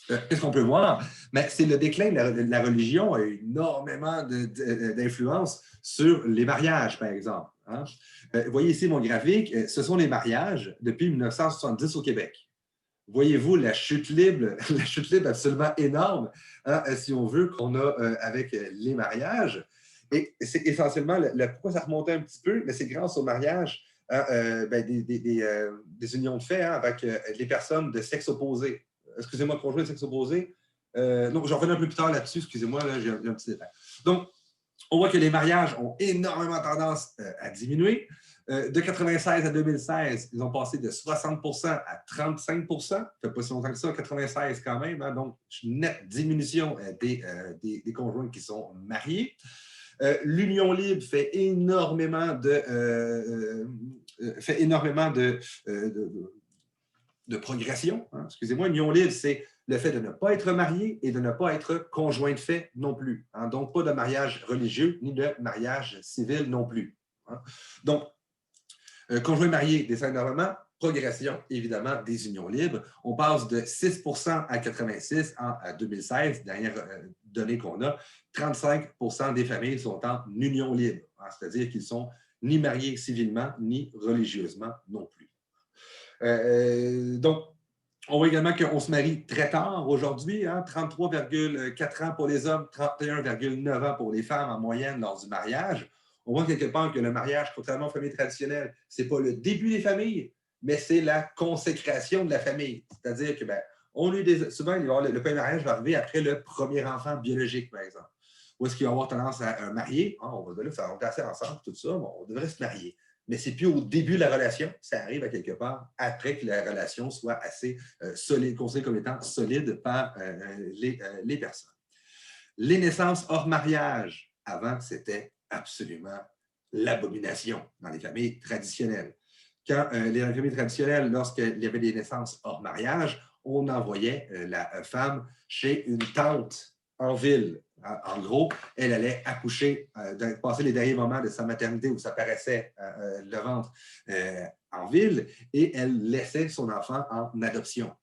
Qu'est-ce qu'on peut voir? C'est le déclin de la religion a énormément d'influence sur les mariages, par exemple. Hein? Vous voyez ici mon graphique, ce sont les mariages depuis 1970 au Québec. Voyez-vous la chute libre absolument énorme, hein, si on veut, qu'on a avec les mariages. Et c'est essentiellement, pourquoi ça remontait un petit peu, mais c'est grâce au mariage hein, des unions de fait hein, avec les personnes de sexe opposé. Excusez-moi, conjoint de sexe opposé. Non, j'en reviens un peu plus tard là-dessus, excusez-moi, là, j'ai un petit détail. Donc, on voit que les mariages ont énormément tendance à diminuer. De 1996 à 2016, ils ont passé de 60% à 35%. Ça ne fait pas si longtemps que ça, 96 quand même. Hein, donc, une nette diminution des conjoints qui sont mariés. L'union libre fait énormément de progression. Hein. Excusez-moi, l'union libre, c'est le fait de ne pas être marié et de ne pas être conjoint de fait non plus. Hein. Donc, pas de mariage religieux ni de mariage civil non plus. Hein. Donc, conjoint marié descend énormément, progression, évidemment, des unions libres. On passe de 6% à 86 en 2016, dernière donnée qu'on a. 35% des familles sont en union libre, hein, c'est-à-dire qu'ils ne sont ni mariés civilement ni religieusement non plus. Donc, on voit également qu'on se marie très tard aujourd'hui, hein, 33,4 ans pour les hommes, 31,9 ans pour les femmes en moyenne lors du mariage. On voit quelque part que le mariage, contrairement aux familles traditionnelles, ce n'est pas le début des familles, mais c'est la consécration de la famille. C'est-à-dire que, souvent, le premier mariage va arriver après le premier enfant biologique, par exemple. Ou est-ce qu'il va avoir tendance à marier? Ah, on va faire assez ensemble, tout ça, bon, on devrait se marier. Mais ce n'est plus au début de la relation, ça arrive à quelque part après que la relation soit assez solide, considérée comme étant solide par les personnes. Les naissances hors mariage, avant, c'était absolument l'abomination dans les familles traditionnelles. Quand les familles traditionnelles, lorsqu'il y avait des naissances hors mariage, on envoyait la femme chez une tante en ville. En gros, elle allait accoucher, passer les derniers moments de sa maternité où ça paraissait le ventre en ville et elle laissait son enfant en adoption.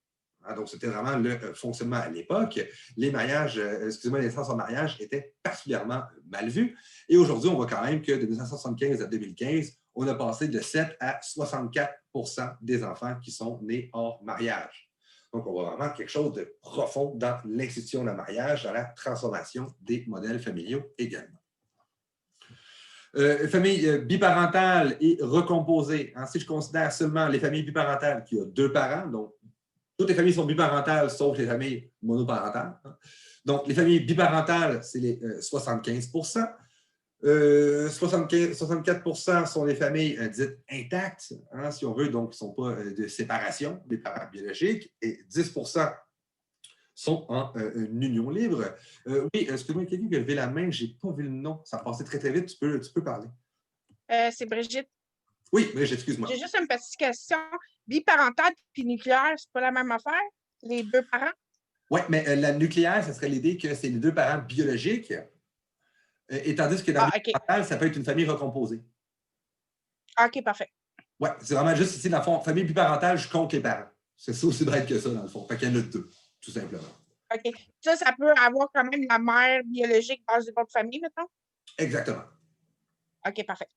Donc, c'était vraiment le fonctionnement à l'époque. Les mariages, les naissances en mariage étaient particulièrement mal vus. Et aujourd'hui, on voit quand même que de 1975 à 2015, on a passé de 7 à 64% des enfants qui sont nés hors mariage. Donc, on voit vraiment quelque chose de profond dans l'institution de mariage, dans la transformation des modèles familiaux également. Famille biparentale et recomposée. Hein, si je considère seulement les familles biparentales qui ont 2 parents, donc toutes les familles sont biparentales, sauf les familles monoparentales. Hein. Donc, les familles biparentales, c'est les 75%. 64% sont des familles dites intactes, hein, si on veut, donc qui ne sont pas de séparation des parents biologiques, et 10% sont en union libre. Oui, excuse-moi, quelqu'un qui a levé la main, je n'ai pas vu le nom, ça a passé très, très vite, tu peux parler. C'est Brigitte. Oui, Brigitte, excuse-moi. J'ai juste une petite question. Biparentale et nucléaire, c'est pas la même affaire? Les 2 parents? Oui, mais la nucléaire, ce serait l'idée que c'est les 2 parents biologiques Et tandis que dans Ah, OK. biparentale, ça peut être une famille recomposée. Ah, OK, parfait. Oui, c'est vraiment juste ici, dans le fond, famille biparentale, je compte les parents. C'est ça aussi bête que ça, dans le fond. Fait qu'il y en a deux, tout simplement. OK. Ça peut avoir quand même la mère biologique dans une autre famille, mettons? Exactement. OK, parfait.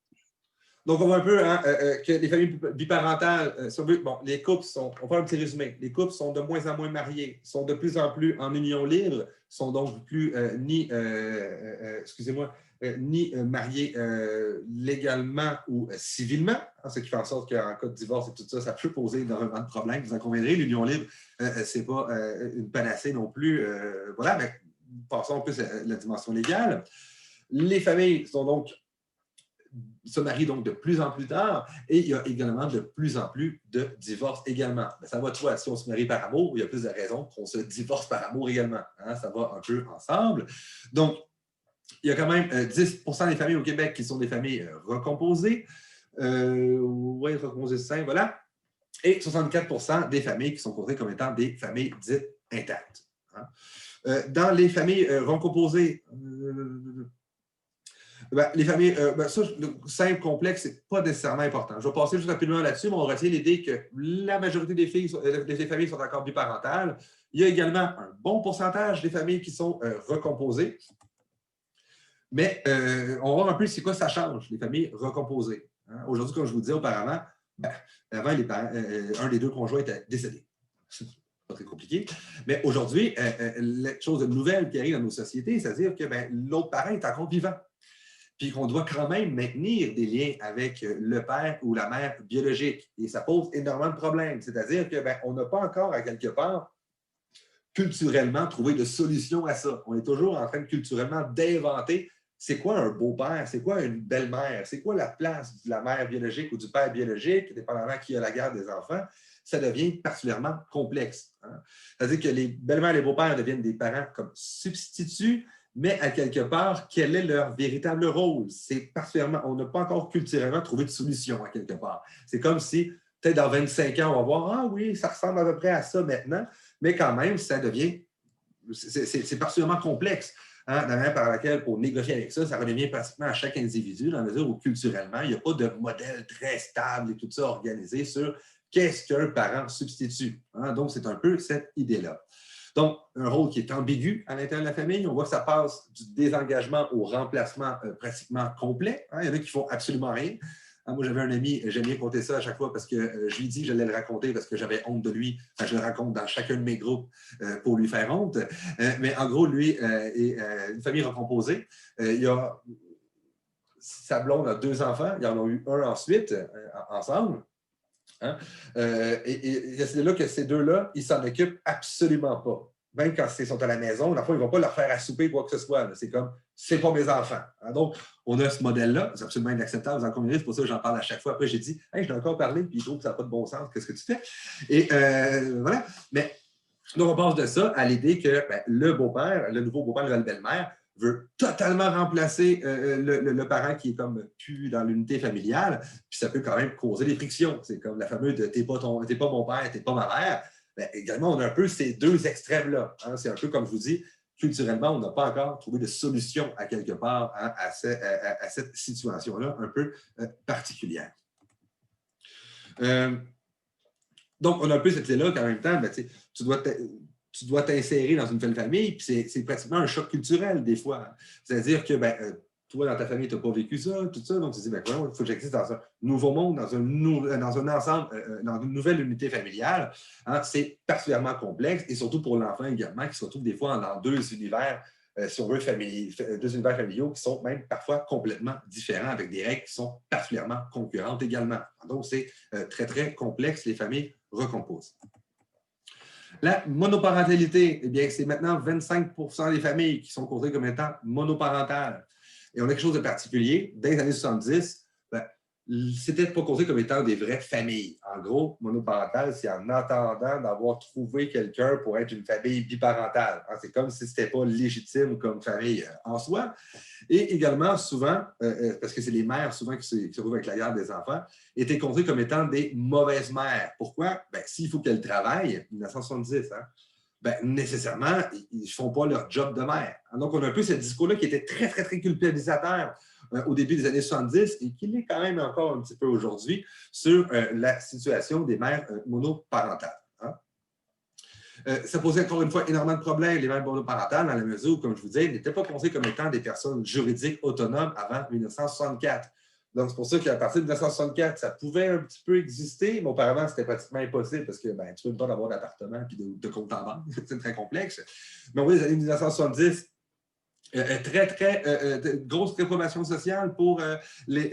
Donc, on voit un peu hein, que les familles biparentales, si on veut, bon, les couples sont, on va faire un petit résumé, les couples sont de moins en moins mariés, sont de plus en plus en union libre, sont donc plus excusez-moi, ni mariés légalement ou civilement, hein, ce qui fait en sorte qu'en cas de divorce et tout ça, ça peut poser énormément de problèmes. Vous en conviendrez, l'union libre, ce n'est pas une panacée non plus. Voilà, mais passons plus à la dimension légale. Les familles sont donc se marient donc de plus en plus tard et il y a également de plus en plus de divorces également. Mais ça va de soi, si on se marie par amour, il y a plus de raisons qu'on se divorce par amour également. Hein? Ça va un peu ensemble. Donc, il y a quand même 10 des familles au Québec qui sont des familles recomposées. Oui, recomposées saines, voilà. Et 64 des familles qui sont considérées comme étant des familles dites intactes. Hein? Dans les familles recomposées, les familles, ça, simple, complexe, ce n'est pas nécessairement important. Je vais passer juste rapidement là-dessus, mais on retient l'idée que la majorité des familles sont encore biparentales. Il y a également un bon pourcentage des familles qui sont recomposées. Mais on va voir un peu c'est quoi ça change, les familles recomposées. Hein? Aujourd'hui, comme je vous disais auparavant, avant, un des deux conjoints était décédé. C'est pas très compliqué. Mais aujourd'hui, la chose nouvelle qui arrive dans nos sociétés, c'est-à-dire que l'autre parent est encore vivant. Puis qu'on doit quand même maintenir des liens avec le père ou la mère biologique. Et ça pose énormément de problèmes. C'est-à-dire qu'on n'a pas encore, à quelque part, culturellement, trouvé de solution à ça. On est toujours en train de culturellement d'inventer c'est quoi un beau-père, c'est quoi une belle-mère, c'est quoi la place de la mère biologique ou du père biologique, dépendamment qui a la garde des enfants. Ça devient particulièrement complexe. Hein? C'est-à-dire que les belles-mères et les beaux-pères deviennent des parents comme substituts, mais à quelque part, quel est leur véritable rôle? C'est particulièrement, on n'a pas encore culturellement trouvé de solution à quelque part. C'est comme si, peut-être dans 25 ans, on va voir, ah oui, ça ressemble à peu près à ça maintenant, mais quand même, ça devient, c'est particulièrement complexe. Hein, de la manière par laquelle, pour négocier avec ça, ça redevient pratiquement à chaque individu, dans la mesure où culturellement, il n'y a pas de modèle très stable et tout ça organisé sur qu'est-ce qu'un parent substitue. Hein? Donc, c'est un peu cette idée-là. Donc, un rôle qui est ambigu à l'intérieur de la famille. On voit que ça passe du désengagement au remplacement pratiquement complet. Hein? Il y en a qui ne font absolument rien. Hein, moi, j'avais un ami, j'aime bien compter ça à chaque fois parce que je lui dis que j'allais le raconter parce que j'avais honte de lui. Enfin, je le raconte dans chacun de mes groupes pour lui faire honte. Mais en gros, lui est une famille recomposée. Il a sa blonde a 2 enfants. Ils en ont eu un ensuite, ensemble. Hein? Et c'est là que ces deux-là, ils ne s'en occupent absolument pas. Même quand ils sont à la maison, la fois, ils ne vont pas leur faire à souper quoi que ce soit. C'est comme, c'est pas mes enfants. Hein? Donc, on a ce modèle-là. C'est absolument inacceptable. Vous en conviendrez, c'est pour ça que j'en parle à chaque fois. Après, j'ai dit, hey, je l'ai encore parlé, puis il trouve que ça n'a pas de bon sens. Qu'est-ce que tu fais? Et voilà. Mais donc, on passe de ça à l'idée que le beau-père, le nouveau beau-père de la belle-mère, veut totalement remplacer le parent qui est comme plus dans l'unité familiale, puis ça peut quand même causer des frictions. C'est comme la fameuse de t'es pas mon père, t'es pas ma mère. Bien, également, on a un peu ces deux extrêmes-là. Hein? C'est un peu comme je vous dis, culturellement, on n'a pas encore trouvé de solution à quelque part hein, à cette situation-là un peu particulière. Donc, on a un peu cette idée-là qu'en même temps, tu dois t'insérer dans une nouvelle famille, puis c'est pratiquement un choc culturel des fois. C'est-à-dire que toi, dans ta famille, tu n'as pas vécu ça, tout ça, donc tu te dis, il faut que j'existe dans un nouveau monde, dans un ensemble, dans une nouvelle unité familiale. Hein, c'est particulièrement complexe, et surtout pour l'enfant également, qui se retrouve des fois dans deux univers, si on veut, deux univers familiaux qui sont même parfois complètement différents, avec des règles qui sont particulièrement concurrentes également. Donc, c'est très, très complexe, les familles recomposées. La monoparentalité, eh bien, c'est maintenant 25 des familles qui sont considérées comme étant monoparentales. Et on a quelque chose de particulier. Dans les années 70, c'était pas considéré comme étant des vraies familles. En gros, monoparentale, c'est en attendant d'avoir trouvé quelqu'un pour être une famille biparentale. C'est comme si ce n'était pas légitime comme famille en soi. Et également, souvent, parce que c'est les mères souvent qui se retrouvent avec la garde des enfants, étaient considérées comme étant des mauvaises mères. Pourquoi? S'il faut qu'elles travaillent, 1970, hein? ben, nécessairement, ils ne font pas leur job de mère. Donc, on a un peu ce discours-là qui était très, très, très culpabilisateur au début des années 70 et qui l'est quand même encore un petit peu aujourd'hui sur la situation des mères monoparentales. Hein. Ça posait encore une fois énormément de problèmes, les mères monoparentales, dans la mesure où, comme je vous disais, n'étaient pas considérées comme étant des personnes juridiques autonomes avant 1964. Donc, c'est pour ça qu'à partir de 1964, ça pouvait un petit peu exister, mais auparavant, c'était pratiquement impossible parce que ben, tu ne peux pas avoir d'appartement et de compte en banque. C'est très complexe. Mais on voit les années 1970, très, très grosse réprobation sociale pour les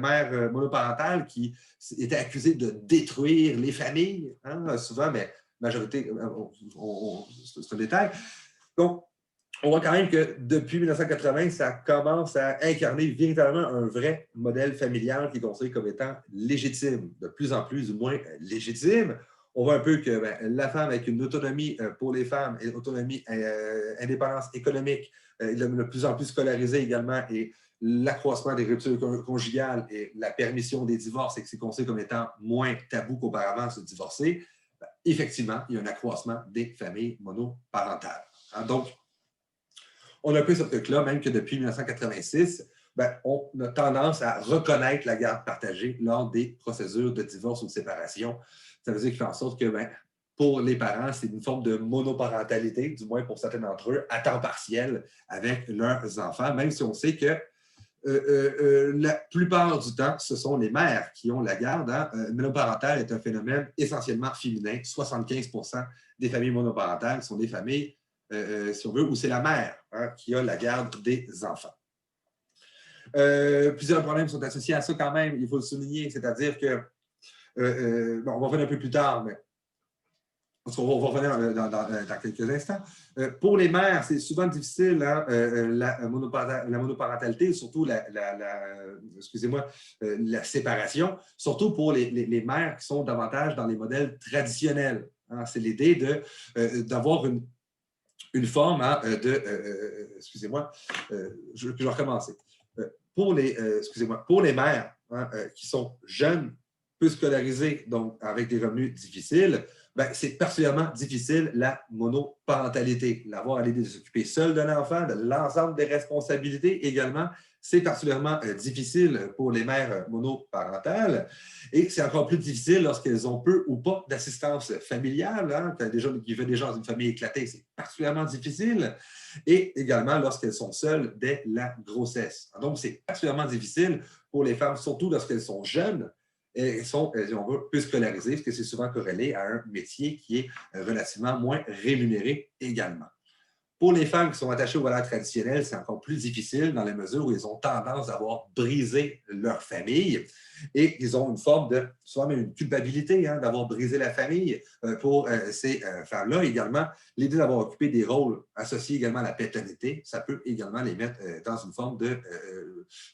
mères monoparentales qui étaient accusées de détruire les familles. Hein, souvent, mais majorité, c'est un détail. Donc, on voit quand même que depuis 1980, ça commence à incarner véritablement un vrai modèle familial qui est considéré comme étant légitime, de plus en plus, du moins légitime. On voit un peu que ben, la femme avec une autonomie pour les femmes, une autonomie, indépendance économique, de plus en plus scolarisée également, et l'accroissement des ruptures conjugales et la permission des divorces, et que c'est considéré comme étant moins tabou qu'auparavant se divorcer, ben, effectivement, il y a un accroissement des familles monoparentales. Hein, donc, on a un peu ce truc-là, même que depuis 1986, ben, on a tendance à reconnaître la garde partagée lors des procédures de divorce ou de séparation. Ça veut dire qu'il fait en sorte que ben, pour les parents, c'est une forme de monoparentalité, du moins pour certains d'entre eux, à temps partiel avec leurs enfants, même si on sait que la plupart du temps, ce sont les mères qui ont la garde. Hein. Monoparental est un phénomène essentiellement féminin. 75% des familles monoparentales sont des familles si on veut, où c'est la mère hein, qui a la garde des enfants. Plusieurs problèmes sont associés à ça quand même, il faut le souligner, c'est-à-dire que, bon, on va revenir un peu plus tard, mais on va revenir dans quelques instants. Pour les mères, c'est souvent difficile, hein, la monoparentalité, surtout excusez-moi, la séparation, surtout pour les mères qui sont davantage dans les modèles traditionnels. Hein. C'est l'idée d'avoir une forme hein, excusez-moi, je vais recommencer. Pour les mères hein, qui sont jeunes, peu scolarisées, donc avec des revenus difficiles, ben, c'est particulièrement difficile la monoparentalité. L'avoir à l'idée de s'occuper seul de l'enfant, de l'ensemble des responsabilités également, c'est particulièrement difficile pour les mères monoparentales. Et c'est encore plus difficile lorsqu'elles ont peu ou pas d'assistance familiale. Hein, qui veut déjà dans une famille éclatée, c'est particulièrement difficile. Et également lorsqu'elles sont seules dès la grossesse. Donc, c'est particulièrement difficile pour les femmes, surtout lorsqu'elles sont jeunes, et sont, on veut, peu scolarisées, parce que c'est souvent corrélé à un métier qui est relativement moins rémunéré également. Pour les femmes qui sont attachées aux valeurs traditionnelles, c'est encore plus difficile dans la mesure où elles ont tendance à avoir brisé leur famille et ils ont une forme de, souvent même une culpabilité hein, d'avoir brisé la famille pour ces femmes-là. Également, l'idée d'avoir occupé des rôles associés également à la paternité, ça peut également les mettre dans une forme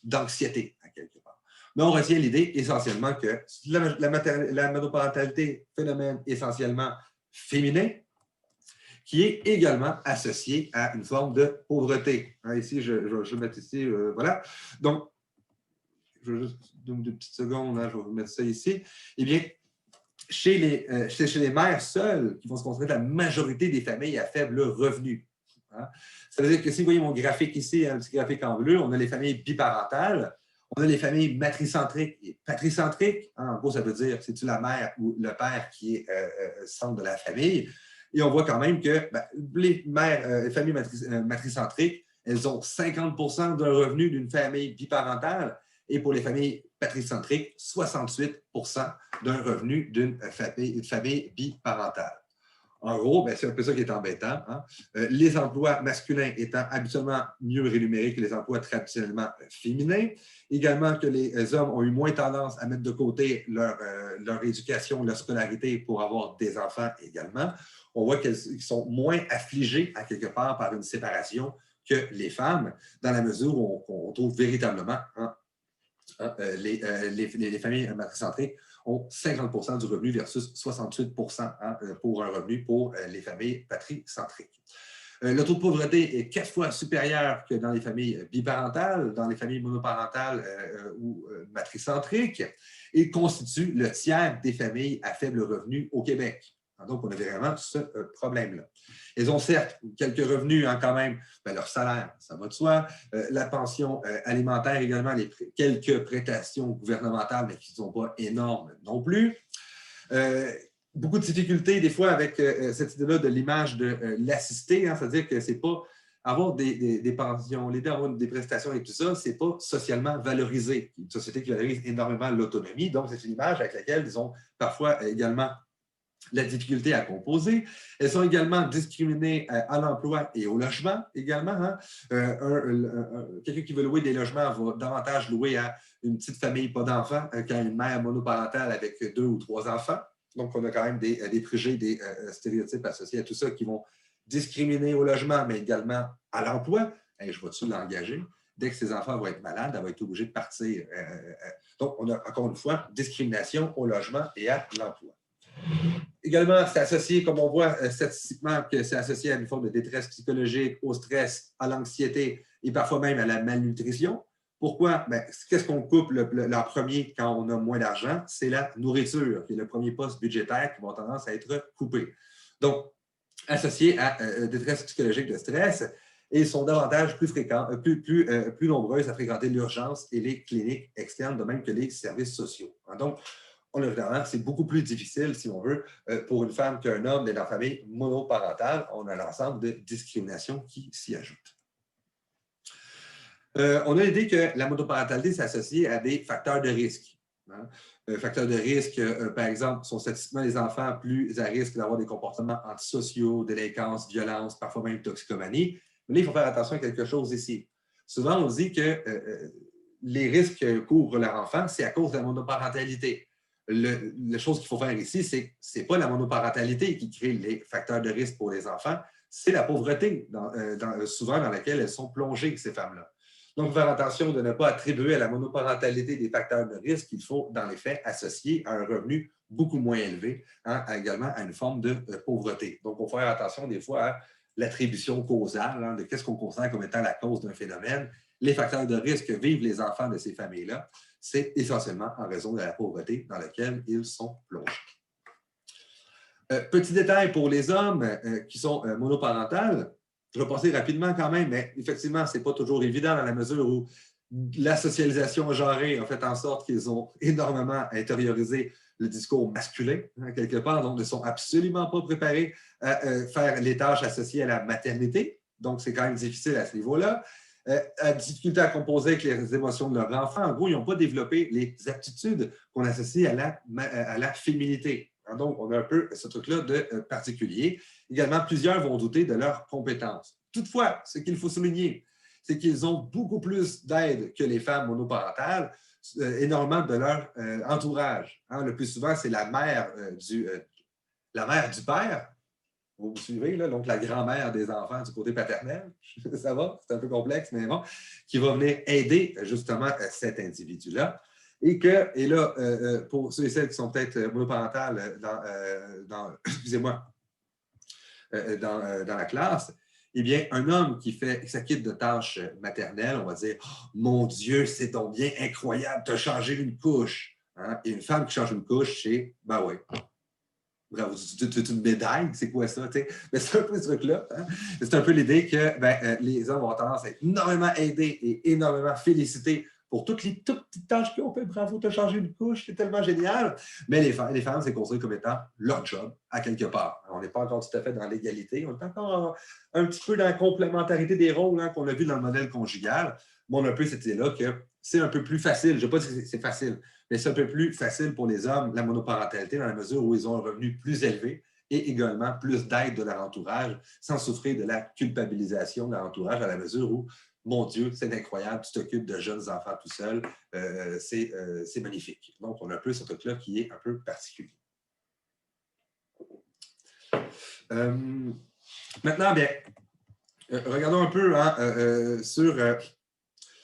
d'anxiété à quelque part. Mais on retient l'idée essentiellement que la monoparentalité, phénomène essentiellement féminin, qui est également associé à une forme de pauvreté. Hein, ici, je vais mettre ici, voilà. Donc, je vais juste deux petites secondes, hein, je vais vous mettre ça ici. Eh bien, chez les mères seules, qui vont se considérer la majorité des familles à faible revenu. Hein, ça veut dire que si vous voyez mon graphique ici, un petit graphique en bleu, on a les familles biparentales, on a les familles matricentriques et patricentriques. Hein, en gros, ça veut dire c'est-tu la mère ou le père qui est centre de la famille. Et on voit quand même que ben, les familles matricentriques, elles ont 50% d'un revenu d'une famille biparentale et pour les familles patricentriques, 68% d'un revenu d'une famille biparentale. En gros, ben, c'est un peu ça qui est embêtant. Hein? Les emplois masculins étant habituellement mieux rémunérés que les emplois traditionnellement féminins. Également que les hommes ont eu moins tendance à mettre de côté leur éducation, leur scolarité pour avoir des enfants également. On voit qu'ils sont moins affligés à quelque part par une séparation que les femmes, dans la mesure où on trouve véritablement hein, les familles matricentriques ont 50% du revenu versus 68% hein, pour un revenu pour les familles patricentriques. Le taux de pauvreté est 4 fois supérieur que dans les familles biparentales, dans les familles monoparentales ou matricentriques, et constitue le tiers des familles à faible revenu au Québec. Donc, on a vraiment ce problème-là. Ils ont certes quelques revenus quand même, leur salaire, ça va de soi, la pension alimentaire également, quelques prestations gouvernementales, mais qui ne sont pas énormes non plus. Beaucoup de difficultés des fois avec cette idée-là de l'image de l'assisté, c'est-à-dire que ce n'est pas avoir des pensions, l'idée d'avoir des prestations et tout ça, ce n'est pas socialement valorisé. Une société qui valorise énormément l'autonomie, donc c'est une image avec laquelle ils ont parfois également la difficulté à composer. Elles sont également discriminées à l'emploi et au logement également. Quelqu'un qui veut louer des logements va davantage louer à une petite famille, pas d'enfants, qu'à une mère monoparentale avec 2 ou 3 enfants. Donc, on a quand même des préjugés, des stéréotypes associés à tout ça qui vont discriminer au logement, mais également à l'emploi. Hey, je vais-tu l'engager? Dès que ses enfants vont être malades, elle va être obligée de partir. Donc, on a encore une fois discrimination au logement et à l'emploi. Également, c'est associé, comme on voit statistiquement, que c'est associé à une forme de détresse psychologique, au stress, à l'anxiété et parfois même à la malnutrition. Pourquoi? Qu'est-ce qu'on coupe en premier quand on a moins d'argent? C'est la nourriture, qui est le premier poste budgétaire qui va tendance à être coupé. Donc, associé à détresse psychologique de stress, et sont davantage plus nombreuses à fréquenter l'urgence et les cliniques externes, de même que les services sociaux. Donc, évidemment, c'est beaucoup plus difficile, si on veut, pour une femme qu'un homme dans la famille monoparentale. On a l'ensemble de discriminations qui s'y ajoutent. On a l'idée que la monoparentalité s'associe à des facteurs de risque. Facteurs de risque, par exemple, sont statistiquement les enfants plus à risque d'avoir des comportements antisociaux, délinquance, violence, parfois même toxicomanie. Mais là, il faut faire attention à quelque chose ici. Souvent, on dit que les risques que couvre leur enfant, c'est à cause de la monoparentalité. La chose qu'il faut faire ici, c'est que ce n'est pas la monoparentalité qui crée les facteurs de risque pour les enfants, c'est la pauvreté, souvent dans laquelle elles sont plongées, ces femmes-là. Donc, faire attention de ne pas attribuer à la monoparentalité des facteurs de risque qu'il faut, dans les faits, associer à un revenu beaucoup moins élevé, également à une forme de pauvreté. Donc, il faut faire attention des fois à l'attribution causale, de qu'est-ce qu'on considère comme étant la cause d'un phénomène. Les facteurs de risque que vivent les enfants de ces familles-là, c'est essentiellement en raison de la pauvreté dans laquelle ils sont plongés. Petit détail pour les hommes qui sont monoparentales, je vais passer rapidement quand même, mais effectivement, ce n'est pas toujours évident dans la mesure où la socialisation genrée a fait en sorte qu'ils ont énormément intériorisé le discours masculin, quelque part, donc ne sont absolument pas préparés à faire les tâches associées à la maternité. Donc, c'est quand même difficile à ce niveau-là. Difficulté à composer avec les émotions de leur enfant. En gros, ils n'ont pas développé les aptitudes qu'on associe à la féminité. Donc, on a un peu ce truc-là de particulier. Également, plusieurs vont douter de leurs compétences. Toutefois, ce qu'il faut souligner, c'est qu'ils ont beaucoup plus d'aide que les femmes monoparentales, énormément de leur entourage. Le plus souvent, c'est la mère du père. Vous me suivez, là? Donc la grand-mère des enfants du côté paternel, ça va, c'est un peu complexe, mais bon, qui va venir aider justement cet individu-là. Et là, pour ceux et celles qui sont peut-être monoparentales excusez-moi, dans la classe, eh bien, un homme qui s'acquitte de tâches maternelles, on va dire oh, « Mon Dieu, c'est donc bien incroyable, tu as changé une couche. » Et une femme qui change une couche, c'est « Ben oui. » Bravo, c'est une médaille, c'est quoi ça? T'sais? Mais c'est un peu ce truc-là. C'est un peu l'idée que les hommes ont tendance à être énormément aidés et énormément félicités pour toutes les toutes petites tâches qu'ils ont fait. Bravo, tu as changé une couche, c'est tellement génial. Mais les femmes, c'est considéré comme étant leur job à quelque part. On n'est pas encore tout à fait dans l'égalité, on est encore un petit peu dans la complémentarité des rôles qu'on a vu dans le modèle conjugal. Mais on a un peu cette idée-là que c'est un peu plus facile. Je ne vais pas dire que c'est facile, mais c'est un peu plus facile pour les hommes, la monoparentalité, dans la mesure où ils ont un revenu plus élevé et également plus d'aide de leur entourage, sans souffrir de la culpabilisation de leur entourage, à la mesure où, mon Dieu, c'est incroyable, tu t'occupes de jeunes enfants tout seul, c'est magnifique. Donc, on a un peu ce truc-là qui est un peu particulier. Maintenant, bien, regardons un peu sur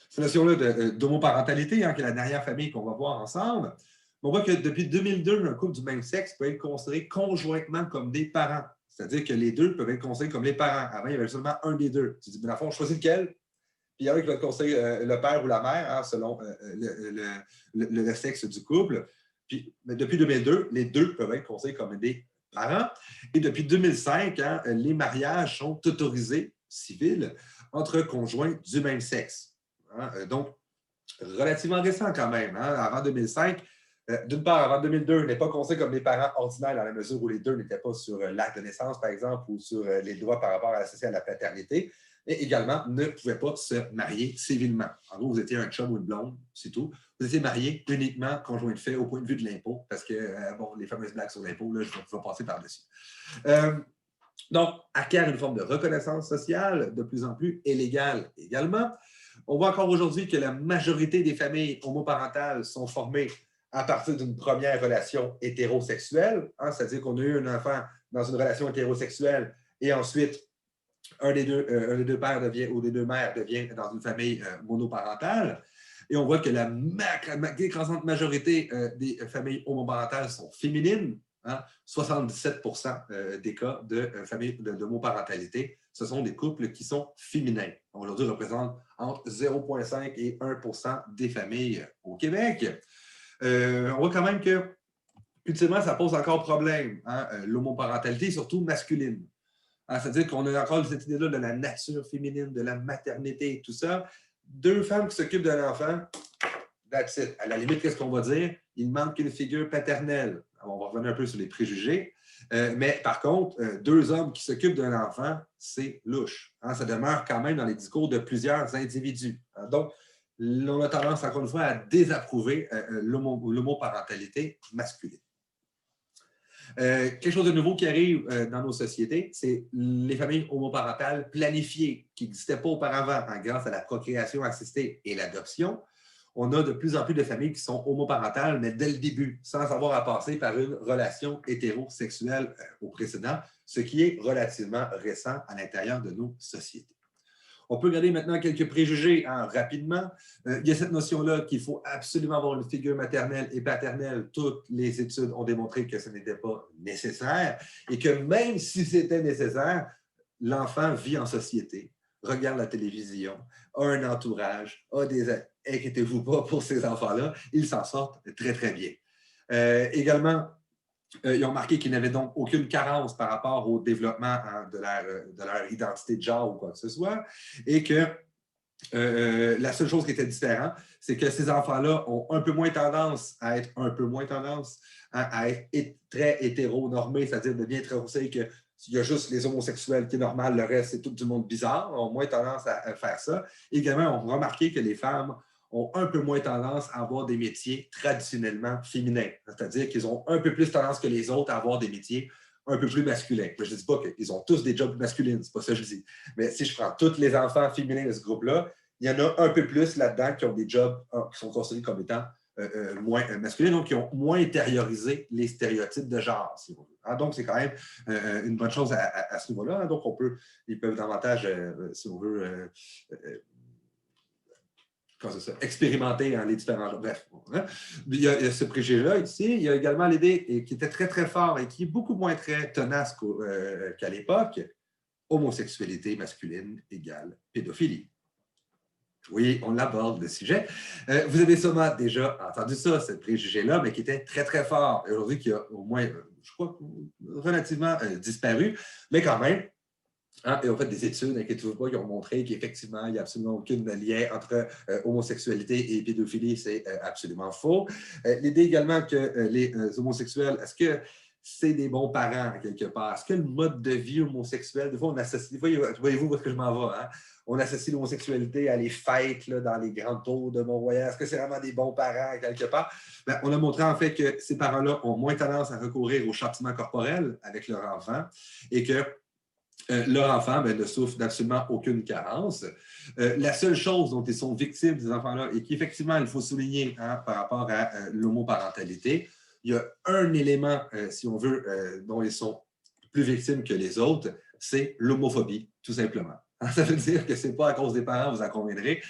cette notion-là d'homoparentalité, qui est la dernière famille qu'on va voir ensemble. On voit que depuis 2002, un couple du même sexe peut être considéré conjointement comme des parents. C'est-à-dire que les deux peuvent être considérés comme les parents. Avant, il y avait seulement un des deux. Tu dis, mais dans le fond, choisis lequel? Puis il y en a qui vont considérer le père ou la mère, selon le sexe du couple. Puis, mais depuis 2002, les deux peuvent être considérés comme des parents. Et depuis 2005, hein, les mariages sont autorisés, civils, entre conjoints du même sexe. Hein. Donc, relativement récent quand même. Hein. Avant 2005, d'une part, avant 2002, on n'est pas considéré comme des parents ordinaires dans la mesure où les deux n'étaient pas sur l'acte de naissance, par exemple, ou sur les droits par rapport à la paternité, et également ne pouvaient pas se marier civilement. En gros, vous étiez un chum ou une blonde, c'est tout. Vous étiez marié uniquement conjoint de fait au point de vue de l'impôt, parce que, bon, les fameuses blagues sur l'impôt, là, je vais passer par-dessus. Donc, acquiert une forme de reconnaissance sociale de plus en plus et légale également. On voit encore aujourd'hui que la majorité des familles homoparentales sont formées à partir d'une première relation hétérosexuelle, hein, c'est-à-dire qu'on a eu un enfant dans une relation hétérosexuelle et ensuite un des deux pères devient, ou des deux mères devient dans une famille monoparentale. Et on voit que l'écrasante majorité des familles homoparentales sont féminines. Hein, 77% des cas de familles d'homoparentalité, ce sont des couples qui sont féminins. Aujourd'hui, représentent entre 0,5 et 1% des familles au Québec. On voit quand même que, ultimement, ça pose encore problème, hein, l'homoparentalité, surtout masculine. Hein, c'est-à-dire qu'on a encore cette idée-là de la nature féminine, de la maternité et tout ça. Deux femmes qui s'occupent d'un enfant, that's it. À la limite, qu'est-ce qu'on va dire? Il manque une figure paternelle. Alors, on va revenir un peu sur les préjugés. Mais par contre, deux hommes qui s'occupent d'un enfant, c'est louche. Hein, ça demeure quand même dans les discours de plusieurs individus. Hein, donc, on a tendance, encore une fois, à désapprouver l'homoparentalité masculine. Quelque chose de nouveau qui arrive dans nos sociétés, c'est les familles homoparentales planifiées qui n'existaient pas auparavant, hein, grâce à la procréation assistée et l'adoption. On a de plus en plus de familles qui sont homoparentales, mais dès le début, sans avoir à passer par une relation hétérosexuelle au précédent, ce qui est relativement récent à l'intérieur de nos sociétés. On peut regarder maintenant quelques préjugés hein, rapidement. Il y a cette notion-là qu'il faut absolument avoir une figure maternelle et paternelle. Toutes les études ont démontré que ce n'était pas nécessaire et que même si c'était nécessaire, l'enfant vit en société, regarde la télévision, a un entourage, a des... Inquiétez-vous pas pour ces enfants-là, ils s'en sortent très, très bien. Également, ils ont marqué qu'ils n'avaient donc aucune carence par rapport au développement hein, de leur identité de genre ou quoi que ce soit, et que la seule chose qui était différente, c'est que ces enfants-là ont un peu moins tendance à être très hétéronormés, c'est-à-dire de bien trosser que il y a juste les homosexuels qui est normal, le reste, c'est tout du monde bizarre, ont moins tendance à faire ça. Également, on a remarqué que les femmes ont un peu moins tendance à avoir des métiers traditionnellement féminins. C'est-à-dire qu'ils ont un peu plus tendance que les autres à avoir des métiers un peu plus masculins. Je ne dis pas qu'ils ont tous des jobs masculins, c'est pas ça que je dis. Mais si je prends tous les enfants féminins de ce groupe-là, il y en a un peu plus là-dedans qui ont des jobs qui sont considérés comme étant moins masculins, donc qui ont moins intériorisé les stéréotypes de genre, si vous voulez. Hein, donc, c'est quand même une bonne chose à ce niveau-là. Hein, donc, ils peuvent davantage, si on veut, expérimenter hein, les différents genres. Bref, hein. Il y a ce préjugé-là ici. Il y a également l'idée qui était très, très fort et qui est beaucoup moins très tenace qu'à l'époque, homosexualité masculine égale pédophilie. Oui, on l'aborde, le sujet. Vous avez sûrement déjà entendu ça, ce préjugé-là, mais qui était très, très fort. Et aujourd'hui, qui a au moins, je crois, relativement disparu, mais quand même, hein, et on fait des études, inquiétez-vous pas, qui ont montré qu'effectivement, il n'y a absolument aucun lien entre homosexualité et pédophilie, c'est absolument faux. L'idée également que les homosexuels, est-ce que c'est des bons parents, quelque part? Est-ce que le mode de vie homosexuel, des fois, on associe, des fois, voyez-vous où est-ce que je m'en vais, hein? On associe l'homosexualité à les fêtes là, dans les grandes tours de Mont-Royal. Est-ce que c'est vraiment des bons parents, quelque part? Bien, on a montré en fait que ces parents-là ont moins tendance à recourir au châtiment corporel avec leur enfant et que leur enfant ne souffre d'absolument aucune carence. La seule chose dont ils sont victimes, ces enfants-là, et qu'effectivement, il faut souligner hein, par rapport à l'homoparentalité, il y a un élément, si on veut, dont ils sont plus victimes que les autres, c'est l'homophobie, tout simplement. Ça veut dire que ce n'est pas à cause des parents, vous en conviendrez.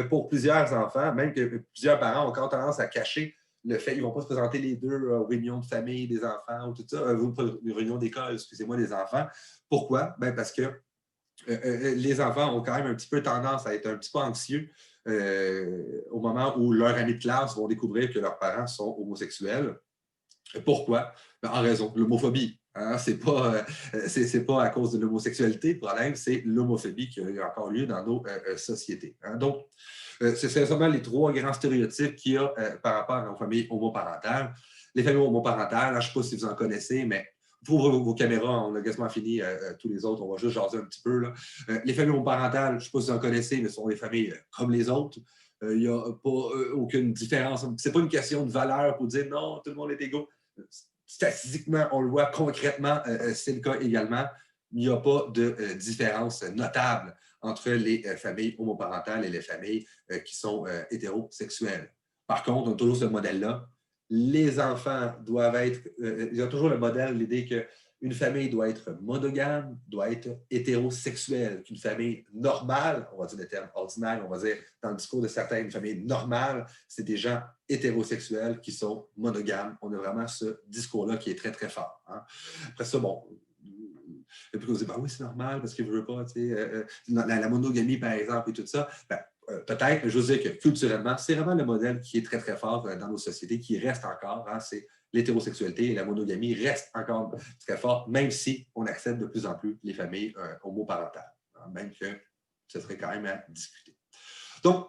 Pour plusieurs enfants, même que plusieurs parents ont encore tendance à cacher le fait qu'ils ne vont pas se présenter les deux aux réunions de famille des enfants ou tout ça, aux réunions d'école, excusez-moi, des enfants. Pourquoi? Ben parce que les enfants ont quand même un petit peu tendance à être un petit peu anxieux au moment où leurs amis de classe vont découvrir que leurs parents sont homosexuels. Pourquoi? Ben, en raison de l'homophobie. Hein? C'est pas à cause de l'homosexualité le problème, c'est l'homophobie qui a encore lieu dans nos sociétés. Hein? Donc, c'est seulement les trois grands stéréotypes qu'il y a par rapport aux familles homoparentales. Les familles homoparentales, je ne sais pas si vous en connaissez, mais pour vos caméras, on a quasiment fini tous les autres, on va juste jaser un petit peu. Là. Les familles homoparentales, je ne sais pas si vous en connaissez, mais ce sont des familles comme les autres. Il n'y a pas aucune différence. Ce n'est pas une question de valeur pour dire non, tout le monde est égaux. Statistiquement, on le voit concrètement, c'est le cas également. Il n'y a pas de différence notable entre les familles homoparentales et les familles qui sont hétérosexuelles. Par contre, on a toujours ce modèle-là. Les enfants doivent être. Il y a toujours le modèle, l'idée qu'une famille doit être monogame, doit être hétérosexuelle, qu'une famille normale, on va dire le terme ordinaire, on va dire dans le discours de certains, une famille normale, c'est des gens hétérosexuels qui sont monogames. On a vraiment ce discours-là qui est très, très fort. Hein. Après ça, bon, et puis on dit, ben oui, c'est normal parce qu'il ne veut pas, tu sais, la monogamie, par exemple, et tout ça. Ben, peut-être, mais je veux dire que culturellement, c'est vraiment le modèle qui est très, très fort dans nos sociétés, qui reste encore. Hein, c'est l'hétérosexualité et la monogamie restent encore très fortes, même si on accepte de plus en plus les familles homoparentales. Hein, même que ce serait quand même à discuter. Donc,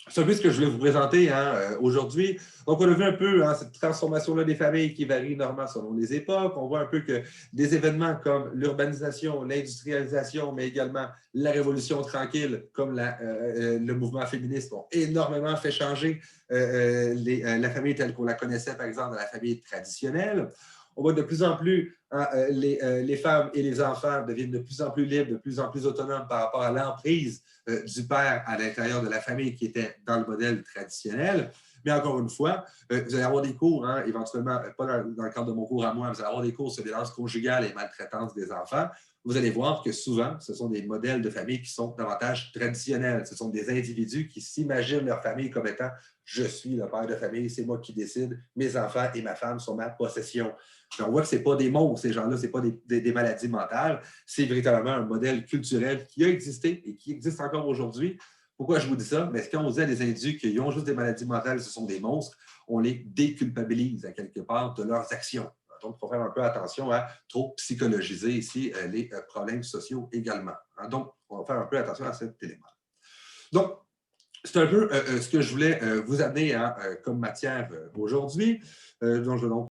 c'est un peu ce que je voulais vous présenter hein, aujourd'hui. Donc, on a vu un peu hein, cette transformation-là des familles qui varie énormément selon les époques. On voit un peu que des événements comme l'urbanisation, l'industrialisation, mais également la révolution tranquille, comme le mouvement féministe, ont énormément fait changer la famille telle qu'on la connaissait, par exemple, dans la famille traditionnelle. On voit de plus en plus hein, les femmes et les enfants deviennent de plus en plus libres, de plus en plus autonomes par rapport à l'emprise du père à l'intérieur de la famille qui était dans le modèle traditionnel. Mais encore une fois, vous allez avoir des cours, hein, éventuellement, pas dans le cadre de mon cours à moi, vous allez avoir des cours sur violence conjugale et maltraitance des enfants. Vous allez voir que souvent, ce sont des modèles de famille qui sont davantage traditionnels. Ce sont des individus qui s'imaginent leur famille comme étant « je suis le père de famille, c'est moi qui décide, mes enfants et ma femme sont ma possession ». On voit que ce n'est pas des monstres, ces gens-là, ce n'est pas des maladies mentales, c'est véritablement un modèle culturel qui a existé et qui existe encore aujourd'hui. Pourquoi je vous dis ça? Mais quand on dit à des individus qui ont juste des maladies mentales, ce sont des monstres, on les déculpabilise à quelque part de leurs actions. Donc, il faut faire un peu attention à trop psychologiser ici les problèmes sociaux également. Hein? Donc, on va faire un peu attention à cet élément. Donc, c'est un peu ce que je voulais vous amener hein, comme matière aujourd'hui. Donc, je vais donc